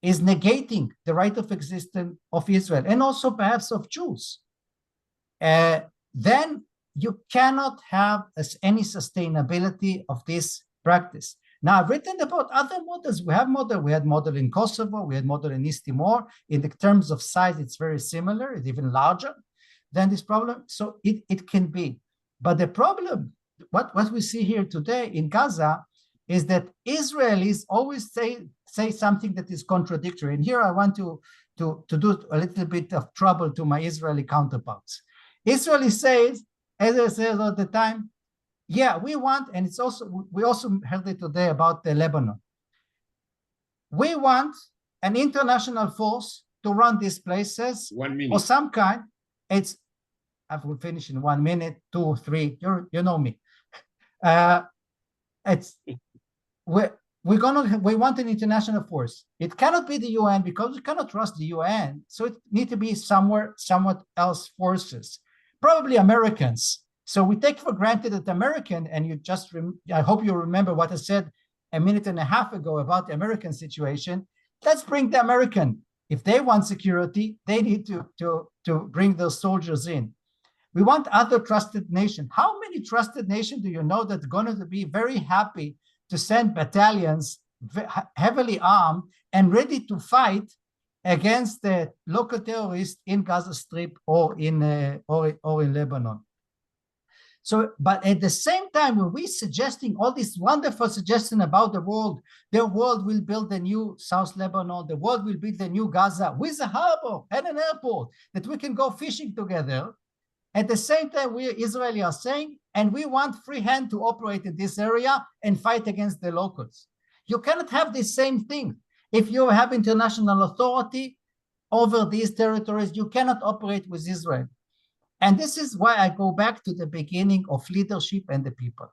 is negating the right of existence of Israel and also perhaps of Jews, then you cannot have any sustainability of this practice. Now, I've written about other models. We had model in Kosovo, we had model in East Timor. In the terms of size, it's very similar, it's even larger than this problem. So it can be. But the problem, what we see here today in Gaza is that Israelis always say something that is contradictory. And here I want to do a little bit of trouble to my Israeli counterparts. Israeli says, as I say all the time, yeah, we want, and we also heard it today about Lebanon. We want an international force to run these places 1 minute. or some kind. I will finish in 1 minute, 2, 3. You know me. We want an international force. It cannot be the UN because we cannot trust the UN. So it needs to be somewhat else forces, probably Americans. So we take for granted that American, and I hope you remember what I said a minute and a half ago about the American situation. Let's bring the American If they want security, they need to bring their soldiers in. We want other trusted nations. How many trusted nations do you know that are going to be very happy to send battalions heavily armed and ready to fight against the local terrorists in Gaza Strip or in Lebanon? So, but at the same time, when we're suggesting all these wonderful suggestions about the world will build a new South Lebanon, the world will build a new Gaza with a harbor and an airport that we can go fishing together. At the same time, we Israelis are saying, and we want free hand to operate in this area and fight against the locals. You cannot have the same thing. If you have international authority over these territories, you cannot operate with Israel. And this is why I go back to the beginning of leadership and the people.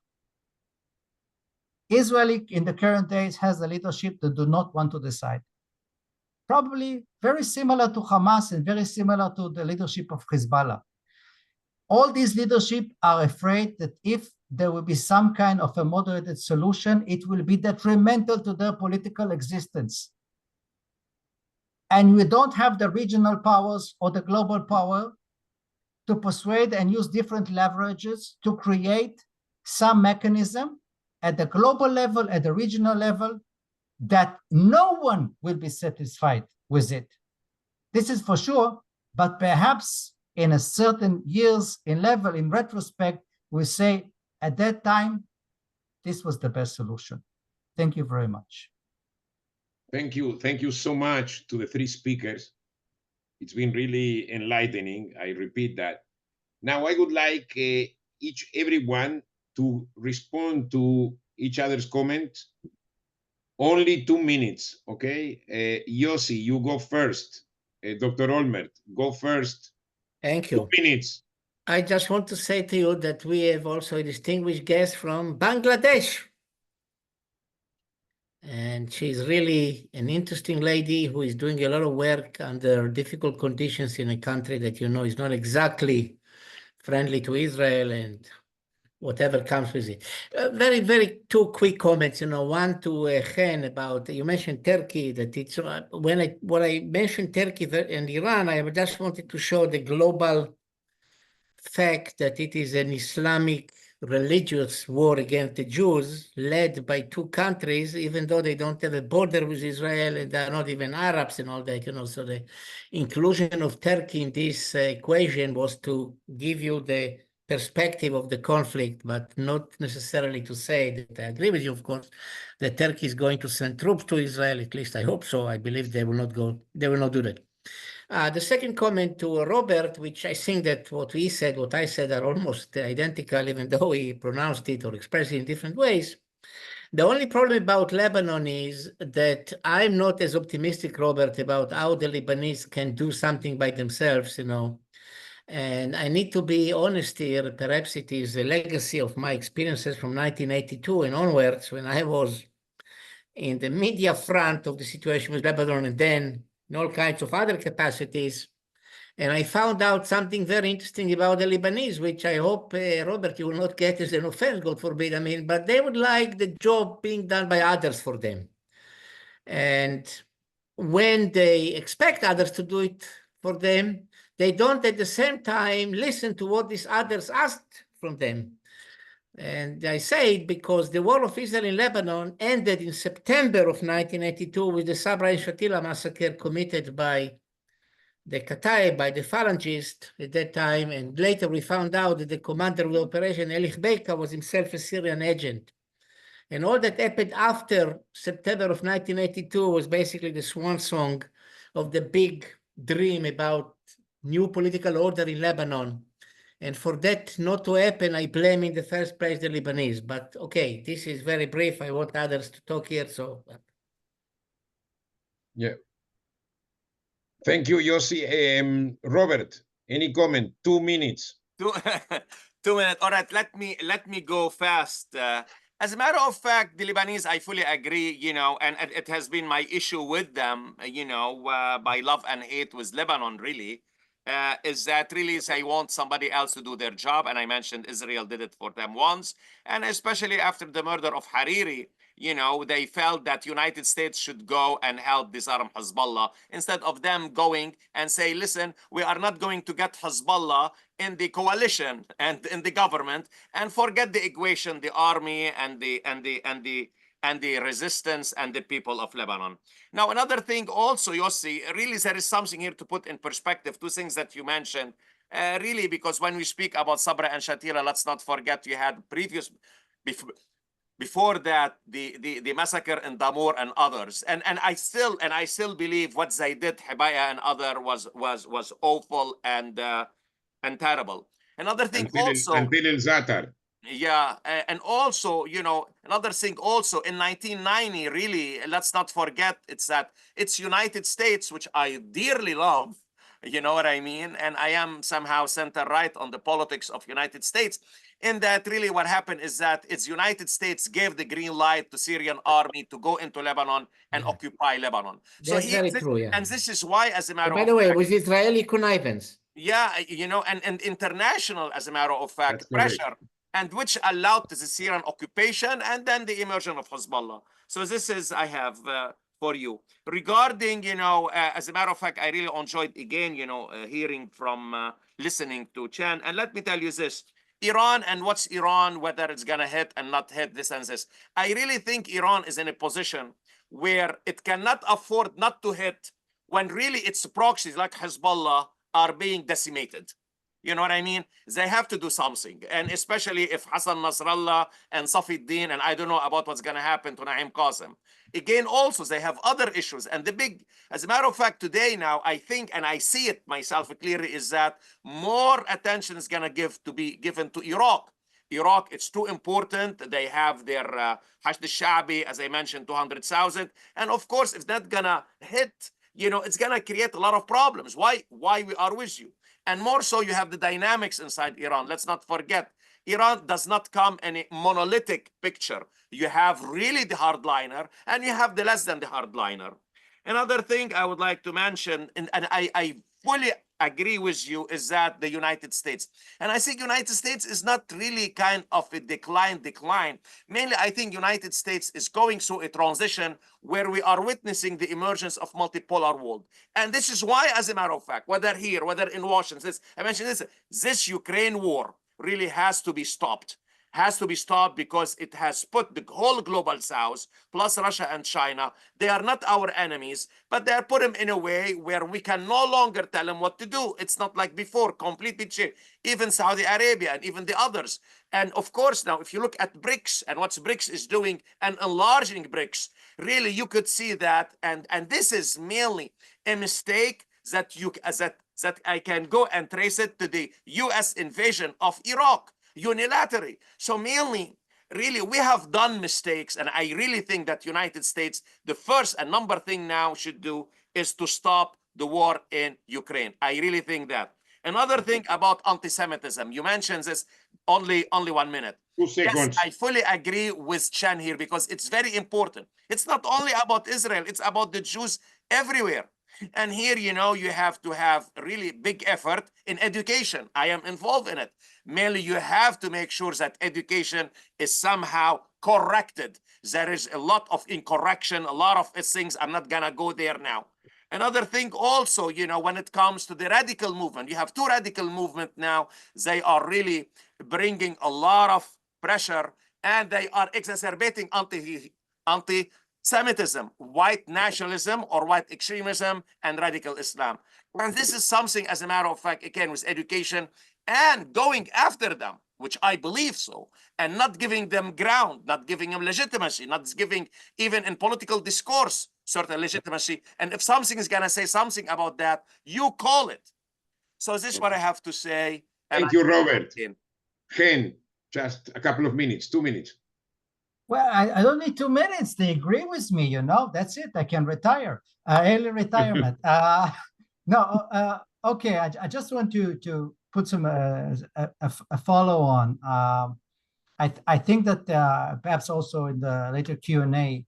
Israel in the current days has a leadership that do not want to decide. Probably very similar to Hamas and very similar to the leadership of Hezbollah. All these leadership are afraid that if there will be some kind of a moderated solution, it will be detrimental to their political existence. And we don't have the regional powers or the global power to persuade and use different leverages to create some mechanism at the global level, at the regional level, that no one will be satisfied with it. This is for sure, but perhaps in a certain years in level, in retrospect, we say at that time, this was the best solution. Thank you very much. Thank you. Thank you so much to the three speakers. It's been really enlightening. I repeat that. Now I would like everyone to respond to each other's comments. Only 2 minutes, okay? Yossi, you go first. Dr. Olmert, go first. Thank you. 2 minutes. I just want to say to you that we have also a distinguished guest from Bangladesh. And she's really an interesting lady who is doing a lot of work under difficult conditions in a country that you know is not exactly friendly to Israel and whatever comes with it. Very, very two quick comments. You know, one to Chen about, you mentioned Turkey, that it's, when I mentioned Turkey and Iran, I just wanted to show the global fact that it is an Islamic religious war against the Jews led by two countries, even though they don't have a border with Israel and they're not even Arabs and all that, you know. So the inclusion of Turkey in this equation was to give you the perspective of the conflict, but not necessarily to say that I agree with you, of course, that Turkey is going to send troops to Israel. At least I hope so. I believe they will not do that. The second comment to Robert, which I think that what I said are almost identical, even though he pronounced it or expressed it in different ways. The only problem about Lebanon is that I'm not as optimistic, Robert, about how the Lebanese can do something by themselves, you know. And I need to be honest here, perhaps it is a legacy of my experiences from 1982 and onwards, when I was in the media front of the situation with Lebanon and then in all kinds of other capacities. And I found out something very interesting about the Lebanese, which I hope, Robert, you will not get as an offense, God forbid, I mean, but they would like the job being done by others for them. And when they expect others to do it for them, they don't at the same time listen to what these others asked from them. And I say it because the war of Israel in Lebanon ended in September of 1982 with the Sabra and Shatila massacre committed by the Kataib, by the Phalangists at that time. And later we found out that the commander of the operation, Elich Beika, was himself a Syrian agent. And all that happened after September of 1982 was basically the swan song of the big dream about new political order in Lebanon. And for that not to happen, I blame in the first place the Lebanese. But okay, this is very brief. I want others to talk here, so. Yeah. Thank you, Yossi. Robert, any comment? 2 minutes. 2 minutes. All right, let me go fast. As a matter of fact, the Lebanese, I fully agree, you know, and it has been my issue with them, you know, by love and hate with Lebanon, really. Is that really they want somebody else to do their job. And I mentioned Israel did it for them once. And especially after the murder of Hariri, they felt that United States should go and help disarm Hezbollah instead of them going and say, listen, we are not going to get Hezbollah in the coalition and in the government, and forget the equation, the army and the resistance and the people of Lebanon. Now, another thing also, Yossi, really there is something here to put in perspective, two things that you mentioned, really, because when we speak about Sabra and Shatila, let's not forget you had before that the massacre in Damour and others, and I still believe what they did, Hibaya and other, was awful and terrible. Another thing until Zatar. Yeah, and also, another thing also in 1990, really, let's not forget, it's United States, which I dearly love, you know what I mean? And I am somehow center-right on the politics of United States, in that really what happened is that it's United States gave the green light to Syrian army to go into Lebanon and occupy Lebanon. That's very true, yeah. And this is why, as a matter of fact... By the way, with Israeli connivance. Yeah, and international, as a matter of fact, pressure, and which allowed the Syrian occupation and then the emergence of Hezbollah. So this is, I have for you. Regarding, as a matter of fact, I really enjoyed, again, hearing from, listening to Chen. And let me tell you this, Iran and what's Iran, whether it's going to hit and not hit, this and this. I really think Iran is in a position where it cannot afford not to hit when really its proxies like Hezbollah are being decimated. You know what I mean? They have to do something. And especially if Hassan Nasrallah and Safiuddin, and I don't know about what's going to happen to Naim Qasim. Again, also, they have other issues. And the big, as a matter of fact, today now, I think, and I see it myself clearly, is that more attention is going to be given to Iraq. Iraq, it's too important. They have their Hashd al-Sha'bi, as I mentioned, 200,000. And of course, if that's going to hit, it's going to create a lot of problems. Why we are with you? And more so, you have the dynamics inside Iran. Let's not forget, Iran does not come in a monolithic picture. You have really the hardliner, and you have the less than the hardliner. Another thing I would like to mention, and I fully agree with you, is that the United States. And I think United States is not really kind of a decline. Mainly, I think United States is going through a transition where we are witnessing the emergence of multipolar world. And this is why, as a matter of fact, whether here, whether in Washington, I mentioned this Ukraine war really has to be stopped. Because it has put the whole global south, plus Russia and China, they are not our enemies, but they are put them in a way where we can no longer tell them what to do. It's not like before, completely changed. Even Saudi Arabia and even the others. And of course, now, if you look at BRICS and what BRICS is doing and enlarging BRICS, really you could see that. And this is mainly a mistake that I can go and trace it to the US invasion of Iraq. Unilaterally. So mainly, really, we have done mistakes, and I really think that United States, the first and number thing now should do is to stop the war in Ukraine. I really think that. Another thing about anti-Semitism, you mentioned this only 1 minute. 2 seconds. Yes, I fully agree with Chen here because it's very important. It's not only about Israel, it's about the Jews everywhere. And here, you have to have really big effort in education. I am involved in it. Mainly, you have to make sure that education is somehow corrected. There is a lot of incorrection. A lot of things are not going to go there now. Another thing also, when it comes to the radical movement, you have two radical movements now. They are really bringing a lot of pressure, and they are exacerbating anti-Semitism, white nationalism or white extremism, and radical Islam. And this is something, as a matter of fact, again, with education and going after them, which I believe so, and not giving them ground, not giving them legitimacy, not giving, even in political discourse, certain legitimacy. And if something is going to say something about that, you call it. So this is what I have to say. Thank you, Robert. Chen, just a couple of minutes, 2 minutes. Well, I don't need 2 minutes. They agree with me, That's it. I can retire. Early retirement. Okay. I just want to put some a follow on. I think that perhaps also in the later Q&A,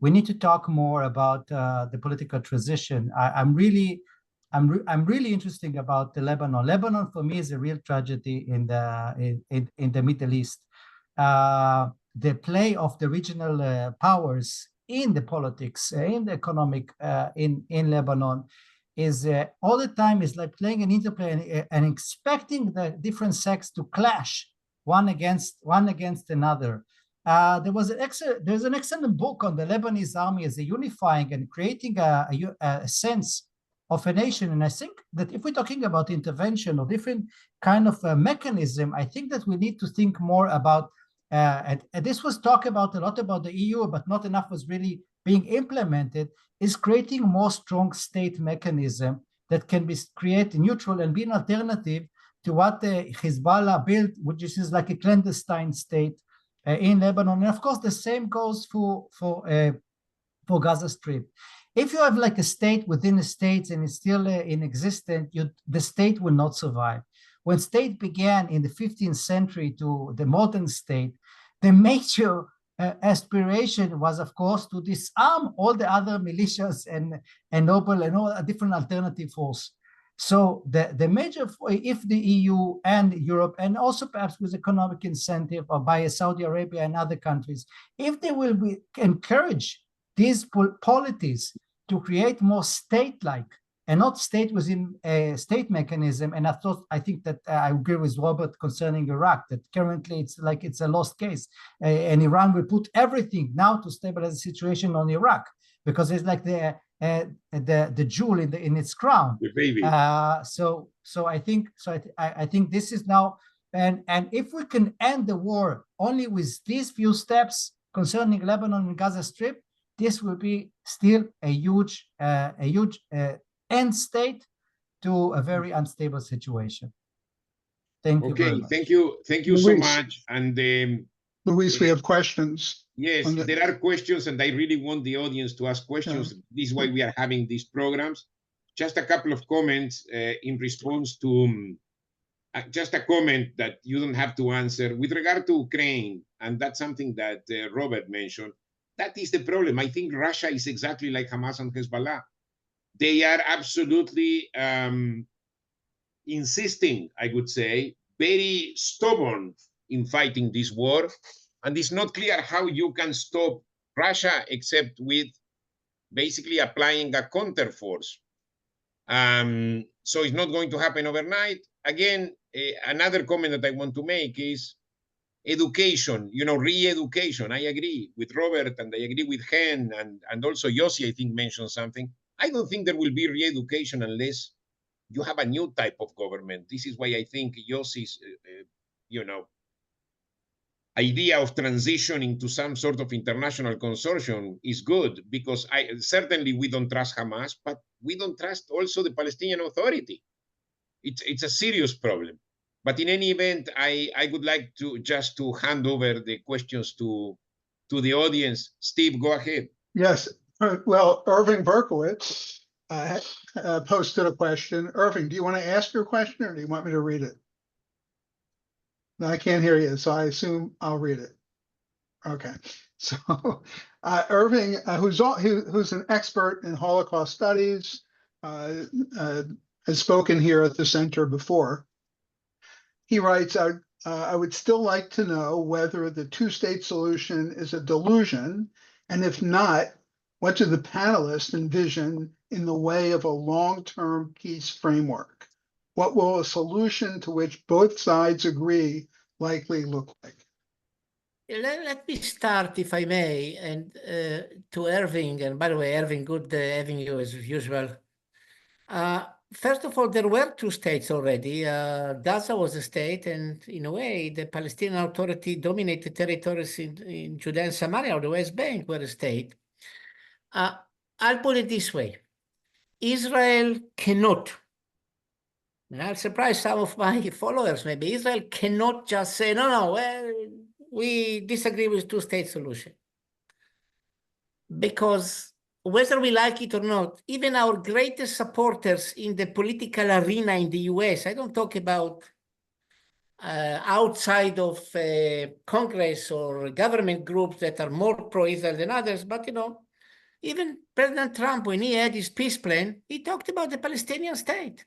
we need to talk more about the political transition. I'm really interested about the Lebanon. Lebanon for me is a real tragedy in the Middle East. the play of the regional powers in the politics, in the economic, in Lebanon, is all the time is like playing an interplay and expecting the different sects to clash one against another. There's an excellent book on the Lebanese army as a unifying and creating a sense of a nation. And I think that if we're talking about intervention or different kind of mechanism, I think that we need to think more about, and this was talked about a lot about the EU, but not enough was really being implemented, is creating more strong state mechanism that can be create neutral and be an alternative to what the Hezbollah built, which is like a clandestine state in Lebanon. And of course, the same goes for Gaza Strip. If you have like a state within a state and it's still in existence, the state will not survive. When state began in the 15th century to the modern state, the major aspiration was, of course, to disarm all the other militias and noble and all different alternative force. So the major, if the EU and Europe, and also perhaps with economic incentive or by Saudi Arabia and other countries, if they will encourage these polities to create more state-like and not state within a state mechanism. And I think that I agree with Robert concerning Iraq, that currently it's a lost case. And Iran will put everything now to stabilize the situation on Iraq, because it's like the jewel in its crown. The baby. So I think this is now, and if we can end the war only with these few steps concerning Lebanon and Gaza Strip, this will be still a huge end state to a very unstable situation. Thank you very much. Thank you so much. And Luis, we have questions. yes, there are questions, and I really want the audience to ask questions. Yeah. This is why we are having these programs. Just a couple of comments in response to just a comment that you don't have to answer with regard to Ukraine, and that's something that Robert mentioned. That is the problem. I think Russia is exactly like Hamas and Hezbollah. They are absolutely insisting, I would say, very stubborn in fighting this war. And it's not clear how you can stop Russia except with basically applying a counterforce. So it's not going to happen overnight. Again, another comment that I want to make is education, re-education. I agree with Robert and I agree with Chen, and also Yossi, I think, mentioned something. I don't think there will be re-education unless you have a new type of government. This is why I think Yossi's, idea of transitioning to some sort of international consortium is good, because certainly we don't trust Hamas, but we don't trust also the Palestinian Authority. It's a serious problem. But in any event, I would like to just to hand over the questions to the audience. Steve, go ahead. Yes. Well, Irving Berkowitz posted a question. Irving, do you want to ask your question or do you want me to read it? No, I can't hear you, so I assume I'll read it. Okay. So Irving, who's an expert in Holocaust studies, has spoken here at the center before. He writes, I would still like to know whether the two-state solution is a delusion, and if not, what do the panelists envision in the way of a long-term peace framework? What will a solution to which both sides agree likely look like? Let me start, if I may, and to Irving. And by the way, Irving, good having you as usual. First of all, there were two states already. Gaza was a state, and in a way, the Palestinian Authority dominated territories in Judea and Samaria, or the West Bank were a state. I'll put it this way. Israel cannot, and I'll surprise some of my followers maybe, Israel cannot just say, no, well, we disagree with two-state solution. Because whether we like it or not, even our greatest supporters in the political arena in the US, I don't talk about outside of Congress or government groups that are more pro-Israel than others, but even President Trump, when he had his peace plan, he talked about the Palestinian state.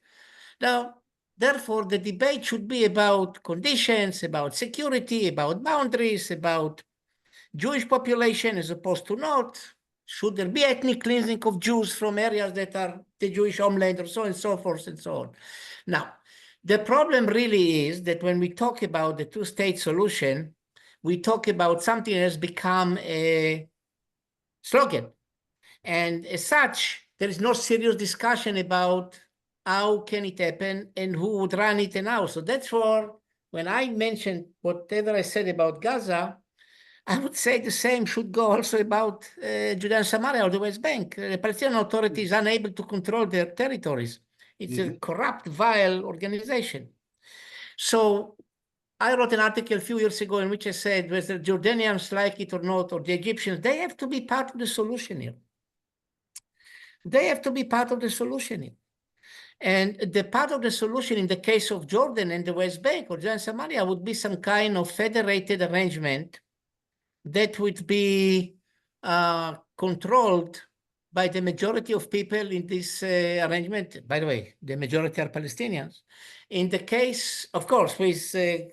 Now, therefore, the debate should be about conditions, about security, about boundaries, about Jewish population as opposed to not? Should there be ethnic cleansing of Jews from areas that are the Jewish homeland or so and so forth and so on? Now, the problem really is that when we talk about the two-state solution, we talk about something that has become a slogan. And as such, there is no serious discussion about how can it happen and who would run it and how. So that's for when I mentioned whatever I said about Gaza, I would say the same should go also about Judea and Samaria or the West Bank. The Palestinian Authority is unable to control their territories. It's a corrupt, vile organization. So I wrote an article a few years ago in which I said whether the Jordanians like it or not, or the Egyptians, they have to be part of the solution here. They have to be part of the solution here. And the part of the solution in the case of Jordan and the West Bank or Judea and Samaria would be some kind of federated arrangement that would be controlled by the majority of people in this arrangement. By the way, the majority are Palestinians. In the case, of course, with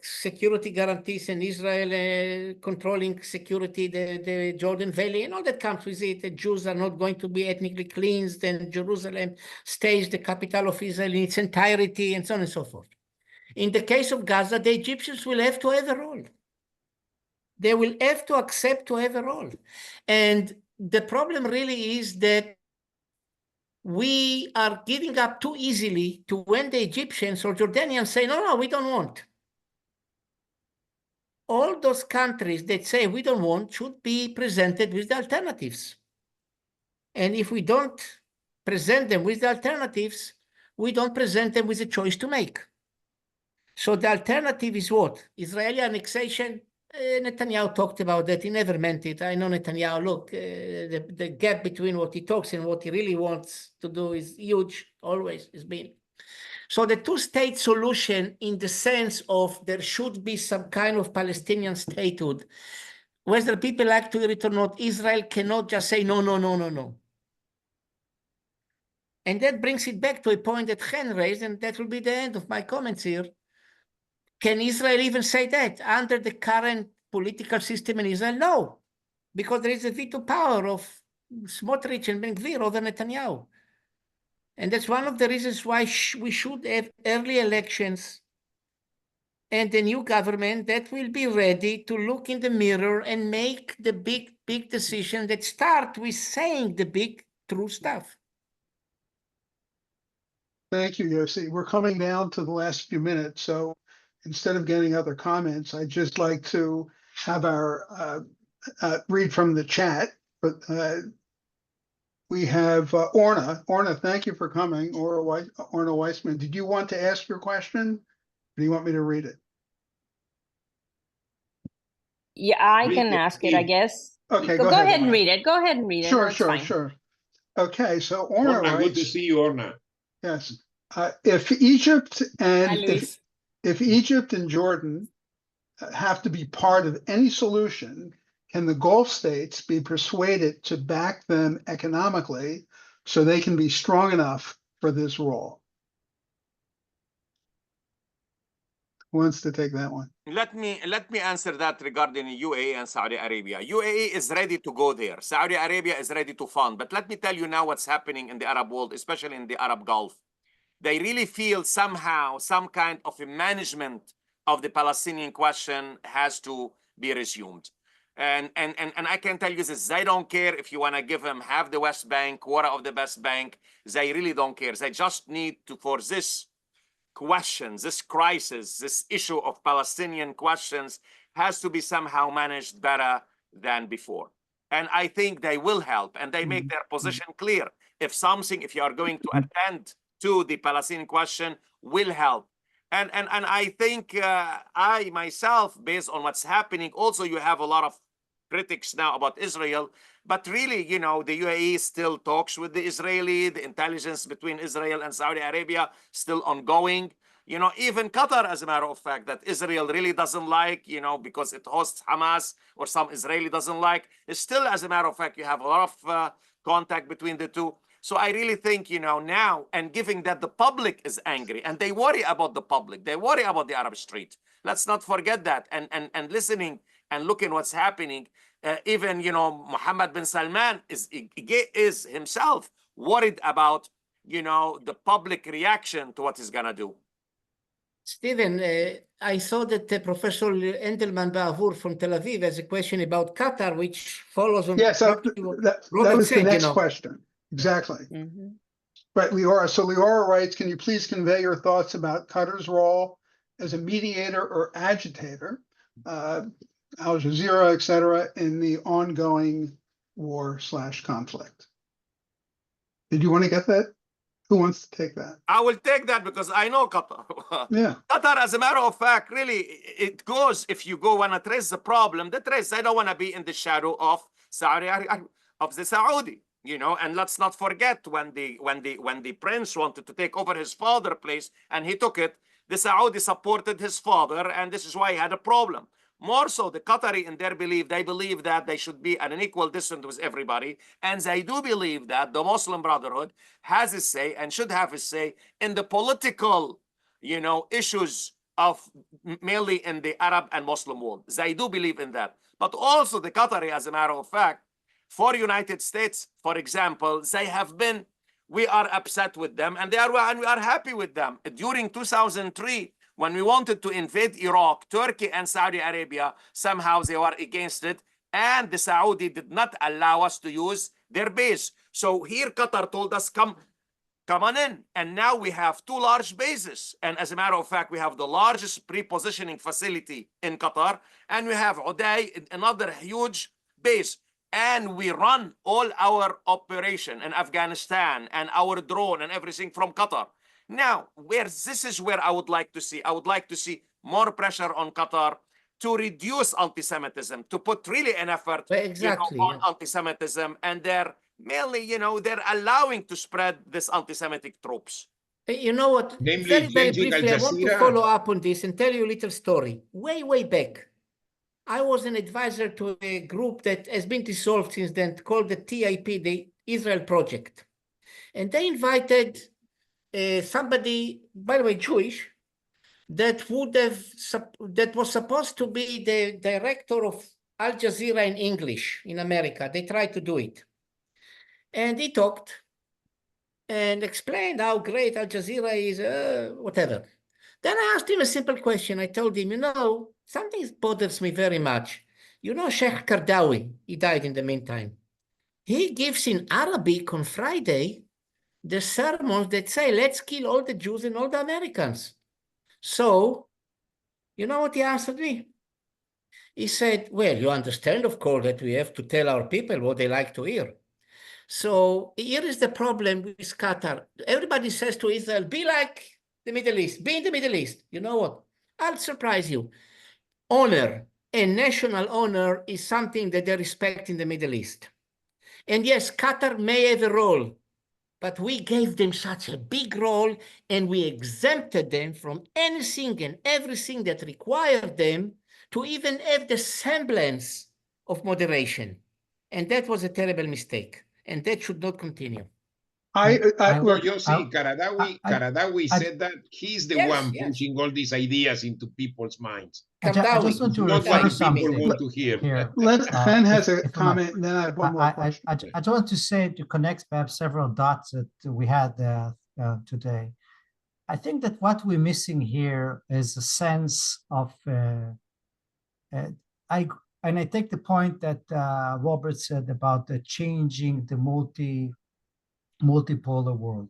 security guarantees in Israel controlling security, the Jordan Valley, and all that comes with it, the Jews are not going to be ethnically cleansed, and Jerusalem stays the capital of Israel in its entirety, and so on and so forth. In the case of Gaza, the Egyptians will have to have a role. They will have to accept to have a role. And the problem really is that we are giving up too easily to when the Egyptians or Jordanians say, no, we don't want. All those countries that say we don't want should be presented with the alternatives. And if we don't present them with the alternatives, we don't present them with a choice to make. So the alternative is what? Israeli annexation. Netanyahu talked about that. He never meant it. I know Netanyahu, look, the gap between what he talks and what he really wants to do is huge, always has been. So the two-state solution in the sense of there should be some kind of Palestinian statehood, whether people like to hear it or not, Israel cannot just say no, no, no, no, no. And that brings it back to a point that Chen raised, and that will be the end of my comments here. Can Israel even say that under the current political system in Israel? No, because there is a veto power of Smotrich and Ben-Gvir over Netanyahu. And that's one of the reasons why we should have early elections and a new government that will be ready to look in the mirror and make the big, big decision that start with saying the big, true stuff. Thank you, Yossi. We're coming down to the last few minutes, so instead of getting other comments, I'd just like to have our read from the chat. But we have Orna. Orna, thank you for coming. Orna Weissman, did you want to ask your question? Or do you want me to read it? Yeah, I can ask it, I guess. Okay, go ahead and read it. Go ahead and read it. Sure, sure. Okay, so Orna writes, good to see you, Orna. Yes. If Egypt and Jordan have to be part of any solution, can the Gulf states be persuaded to back them economically so they can be strong enough for this role? Who wants to take that one? Let me answer that regarding UAE and Saudi Arabia. UAE is ready to go there. Saudi Arabia is ready to fund. But let me tell you now what's happening in the Arab world, especially in the Arab Gulf. They really feel somehow some kind of a management of the Palestinian question has to be resumed. And I can tell you this, they don't care if you want to give them half the West Bank, quarter of the West Bank. They really don't care. They just need to, for this questions, this crisis, this issue of Palestinian questions has to be somehow managed better than before. And I think they will help, and they make their position clear. If you are going to attend to the Palestinian question, will help. And I think I myself, based on what's happening, also you have a lot of critics now about Israel, but really, you know, the UAE still talks with the Israeli, the intelligence between Israel and Saudi Arabia still ongoing. You know, even Qatar, as a matter of fact, that Israel really doesn't like, you know, because it hosts Hamas, or some Israeli doesn't like, it's still, as a matter of fact, you have a lot of contact between the two. So I really think, you know, now, and given that the public is angry and they worry about the public, they worry about the Arab street. Let's not forget that. And listening and looking what's happening, Even, Mohammed bin Salman is himself worried about, the public reaction to what he's going to do. Stephen, I saw that Professor Endelman Ba'avur from Tel Aviv has a question about Qatar, which follows on. Yes, that is the next question. Exactly. Mhm. Right, Leora. So Leora writes, can you please convey your thoughts about Qatar's role as a mediator or agitator, Al Jazeera, et cetera, in the ongoing war/conflict? Did you want to get that? Who wants to take that? I will take that because I know Qatar. Yeah. Qatar, as a matter of fact, really, it goes, if you want to trace the problem, I don't want to be in the shadow of the Saudi, and let's not forget when the prince wanted to take over his father's place and he took it, the Saudi supported his father, and this is why he had a problem. More so, the Qatari, in their belief, they believe that they should be at an equal distance with everybody. And they do believe that the Muslim Brotherhood has a say and should have a say in the political, issues of mainly in the Arab and Muslim world. They do believe in that. But also the Qatari, as a matter of fact, for United States, for example, we are upset with them and we are happy with them. During 2003, when we wanted to invade Iraq, Turkey and Saudi Arabia, somehow they were against it, and the Saudi did not allow us to use their base. So here Qatar told us, come on in. And now we have 2 large bases. And as a matter of fact, we have the largest pre-positioning facility in Qatar, and we have Uday, another huge base. And we run all our operation in Afghanistan and our drone and everything from Qatar. Now, this is where I would like to see more pressure on Qatar to reduce anti-Semitism, to put really an effort on anti-Semitism, and they're allowing to spread this anti-Semitic tropes. You know what? Namely, very briefly, I want to follow up on this and tell you a little story. Way back, I was an advisor to a group that has been dissolved since then, called the TIP, the Israel Project. And they invited somebody, by the way, Jewish, that was supposed to be the director of Al Jazeera in English in America. They tried to do it. And he talked and explained how great Al Jazeera is, whatever. Then I asked him a simple question. I told him, something bothers me very much. Sheikh Kardawi, he died in the meantime. He gives in Arabic on Friday the sermons that say, let's kill all the Jews and all the Americans. So, you know what he answered me? He said, well, you understand, of course, that we have to tell our people what they like to hear. So here is the problem with Qatar. Everybody says to Israel, be like the Middle East, be in the Middle East. You know what? I'll surprise you. Honor and national honor is something that they respect in the Middle East. And yes, Qatar may have a role, but we gave them such a big role and we exempted them from anything and everything that required them to even have the semblance of moderation. And that was a terrible mistake. And that should not continue. Karadawi said that he's the one pushing all these ideas into people's minds. I just want to refer something here. Chen has a comment, and then I have one more question. I just want to say, to connect perhaps several dots that we had today. I think that what we're missing here is a sense of, I take the point that Robert said about the changing the multipolar world.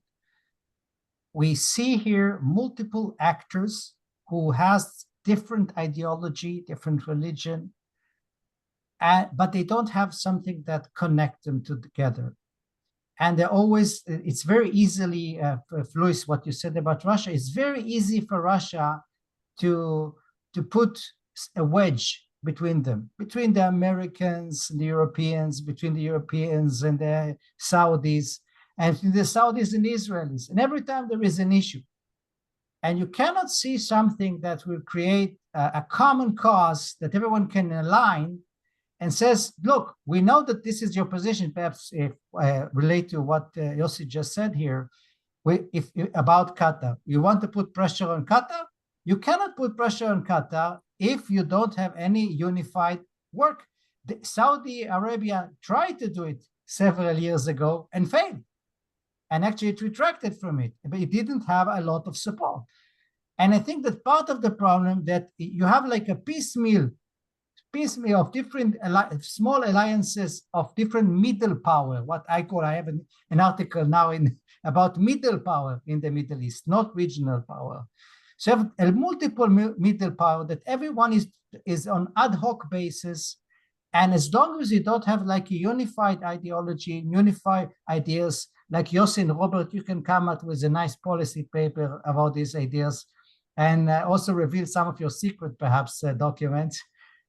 We see here multiple actors who has different ideology, different religion, but they don't have something that connect them together. And they're always, it's very easily, Luis, what you said about Russia, it's very easy for Russia to put a wedge between them, between the Americans and the Europeans, between the Europeans and the Saudis, and the Saudis and the Israelis. And every time there is an issue, and you cannot see something that will create a common cause that everyone can align and says, look, we know that this is your position, perhaps if relate to what Yossi just said here, about Qatar. You want to put pressure on Qatar? You cannot put pressure on Qatar if you don't have any unified work. Saudi Arabia tried to do it several years ago and failed. And actually it retracted from it, but it didn't have a lot of support. And I think that part of the problem that you have like a piecemeal of different small alliances of different middle power, what I call, I have an article now about middle power in the Middle East, not regional power. So you have a multiple middle power that everyone is on ad hoc basis. And as long as you don't have like a unified ideology, unified ideas, like Yossi and Robert, you can come up with a nice policy paper about these ideas and also reveal some of your secret, perhaps, documents.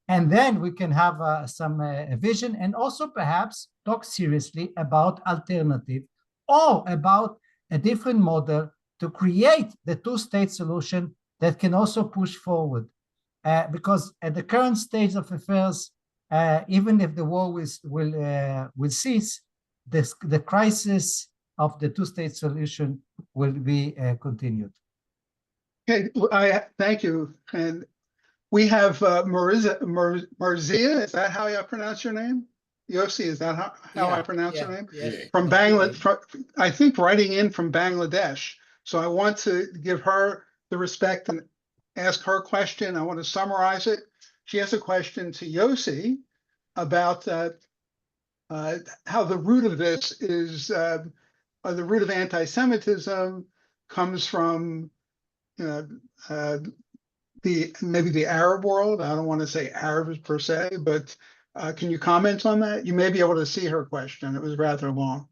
And then we can have some vision and also perhaps talk seriously about alternative or about a different model to create the two-state solution that can also push forward. Because at the current stage of affairs, even if the war will cease, the crisis of the two-state solution will be continued. Okay, I thank you. And we have Marzia, is that how I pronounce your name? Yossi, is that how I pronounce your name? Yes. From Bangladesh, I think writing in from Bangladesh. So I want to give her the respect and ask her question. I want to summarize it. She has a question to Yossi about how the root of this is, the root of anti-Semitism comes from maybe the Arab world. I don't want to say Arabs per se, but can you comment on that? You may be able to see her question. It was rather long.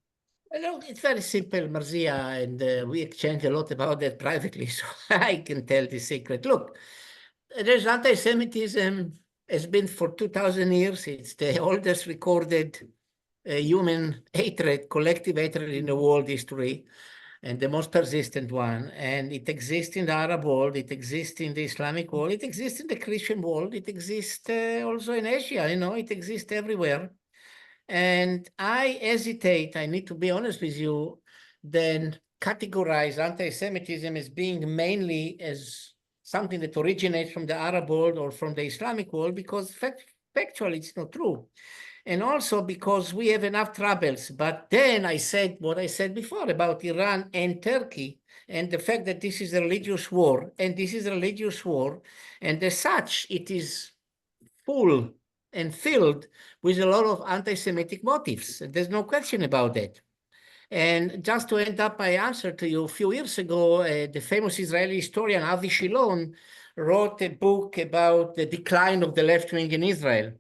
Look, it's very simple, Marzia, and we exchange a lot about that privately, so I can tell the secret. Look, there's anti-Semitism has been for 2,000 years. It's the oldest recorded human hatred, collective hatred in the world history, and the most persistent one. And it exists in the Arab world, it exists in the Islamic world, it exists in the Christian world, it exists also in Asia, it exists everywhere. And I hesitate, I need to be honest with you, then categorize anti-Semitism as being mainly as something that originates from the Arab world or from the Islamic world, because factually it's not true. And also because we have enough troubles. But then I said what I said before about Iran and Turkey and the fact that this is a religious war, and this is a religious war, and as such, it is full and filled with a lot of anti-Semitic motives. There's no question about that. And just to end up my answer to you, a few years ago, the famous Israeli historian Avi Shilon wrote a book about the decline of the left wing in Israel.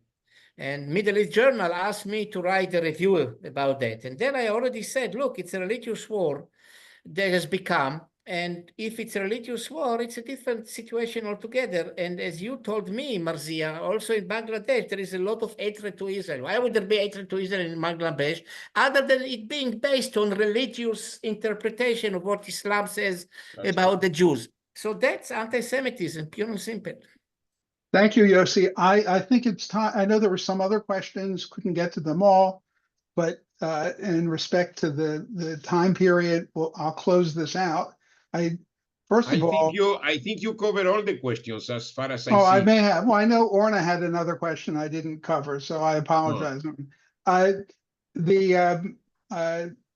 And Middle East Journal asked me to write a review about that. And then I already said, look, it's a religious war that has become, and if it's a religious war, it's a different situation altogether. And as you told me, Marzia, also in Bangladesh, there is a lot of hatred to Israel. Why would there be hatred to Israel in Bangladesh, other than it being based on religious interpretation of what Islam says about the Jews? So that's anti-Semitism, pure and simple. Thank you, Yossi. I think it's time. I know there were some other questions, couldn't get to them all, but in respect to the time period, I'll close this out. I think you covered all the questions as far as I see. I may have. Well, I know Orna had another question I didn't cover, so I apologize.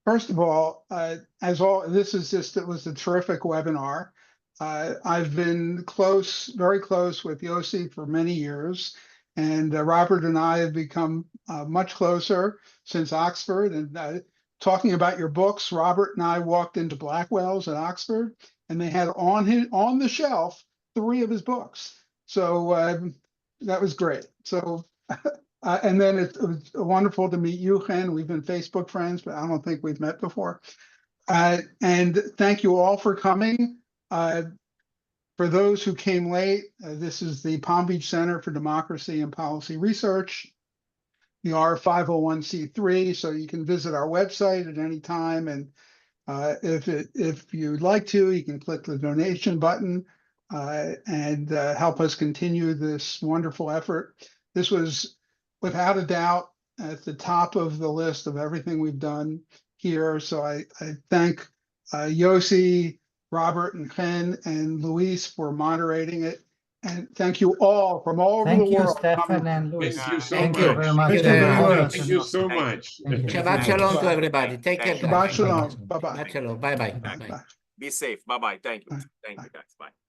First of all, it was a terrific webinar. I've been very close with Yossi for many years, and Robert and I have become much closer since Oxford. And talking about your books, Robert and I walked into Blackwell's at Oxford, and they had on the shelf 3 of his books. So that was great. So and then it was wonderful to meet you, Chen. We've been Facebook friends, but I don't think we've met before. And thank you all for coming. For those who came late, this is the Palm Beach Center for Democracy and Policy Research. We are 501c3, so you can visit our website at any time. And if you'd like to, you can click the donation button and help us continue this wonderful effort. This was, without a doubt, at the top of the list of everything we've done here. So I thank Yossi, Robert and Chen and Luis for moderating it. And thank you all from all over the Thank you, world. Stefan and Luis. Thank you so Thank much. you very much. Thank you very much. Thank you so much. Thank you. Shabbat shalom to everybody. Take care, Shabbat guys. shalom. Bye-bye. Shabbat shalom. Bye-bye. Bye. Be safe. Bye-bye. Thank you. Bye. Thank you, guys. Bye.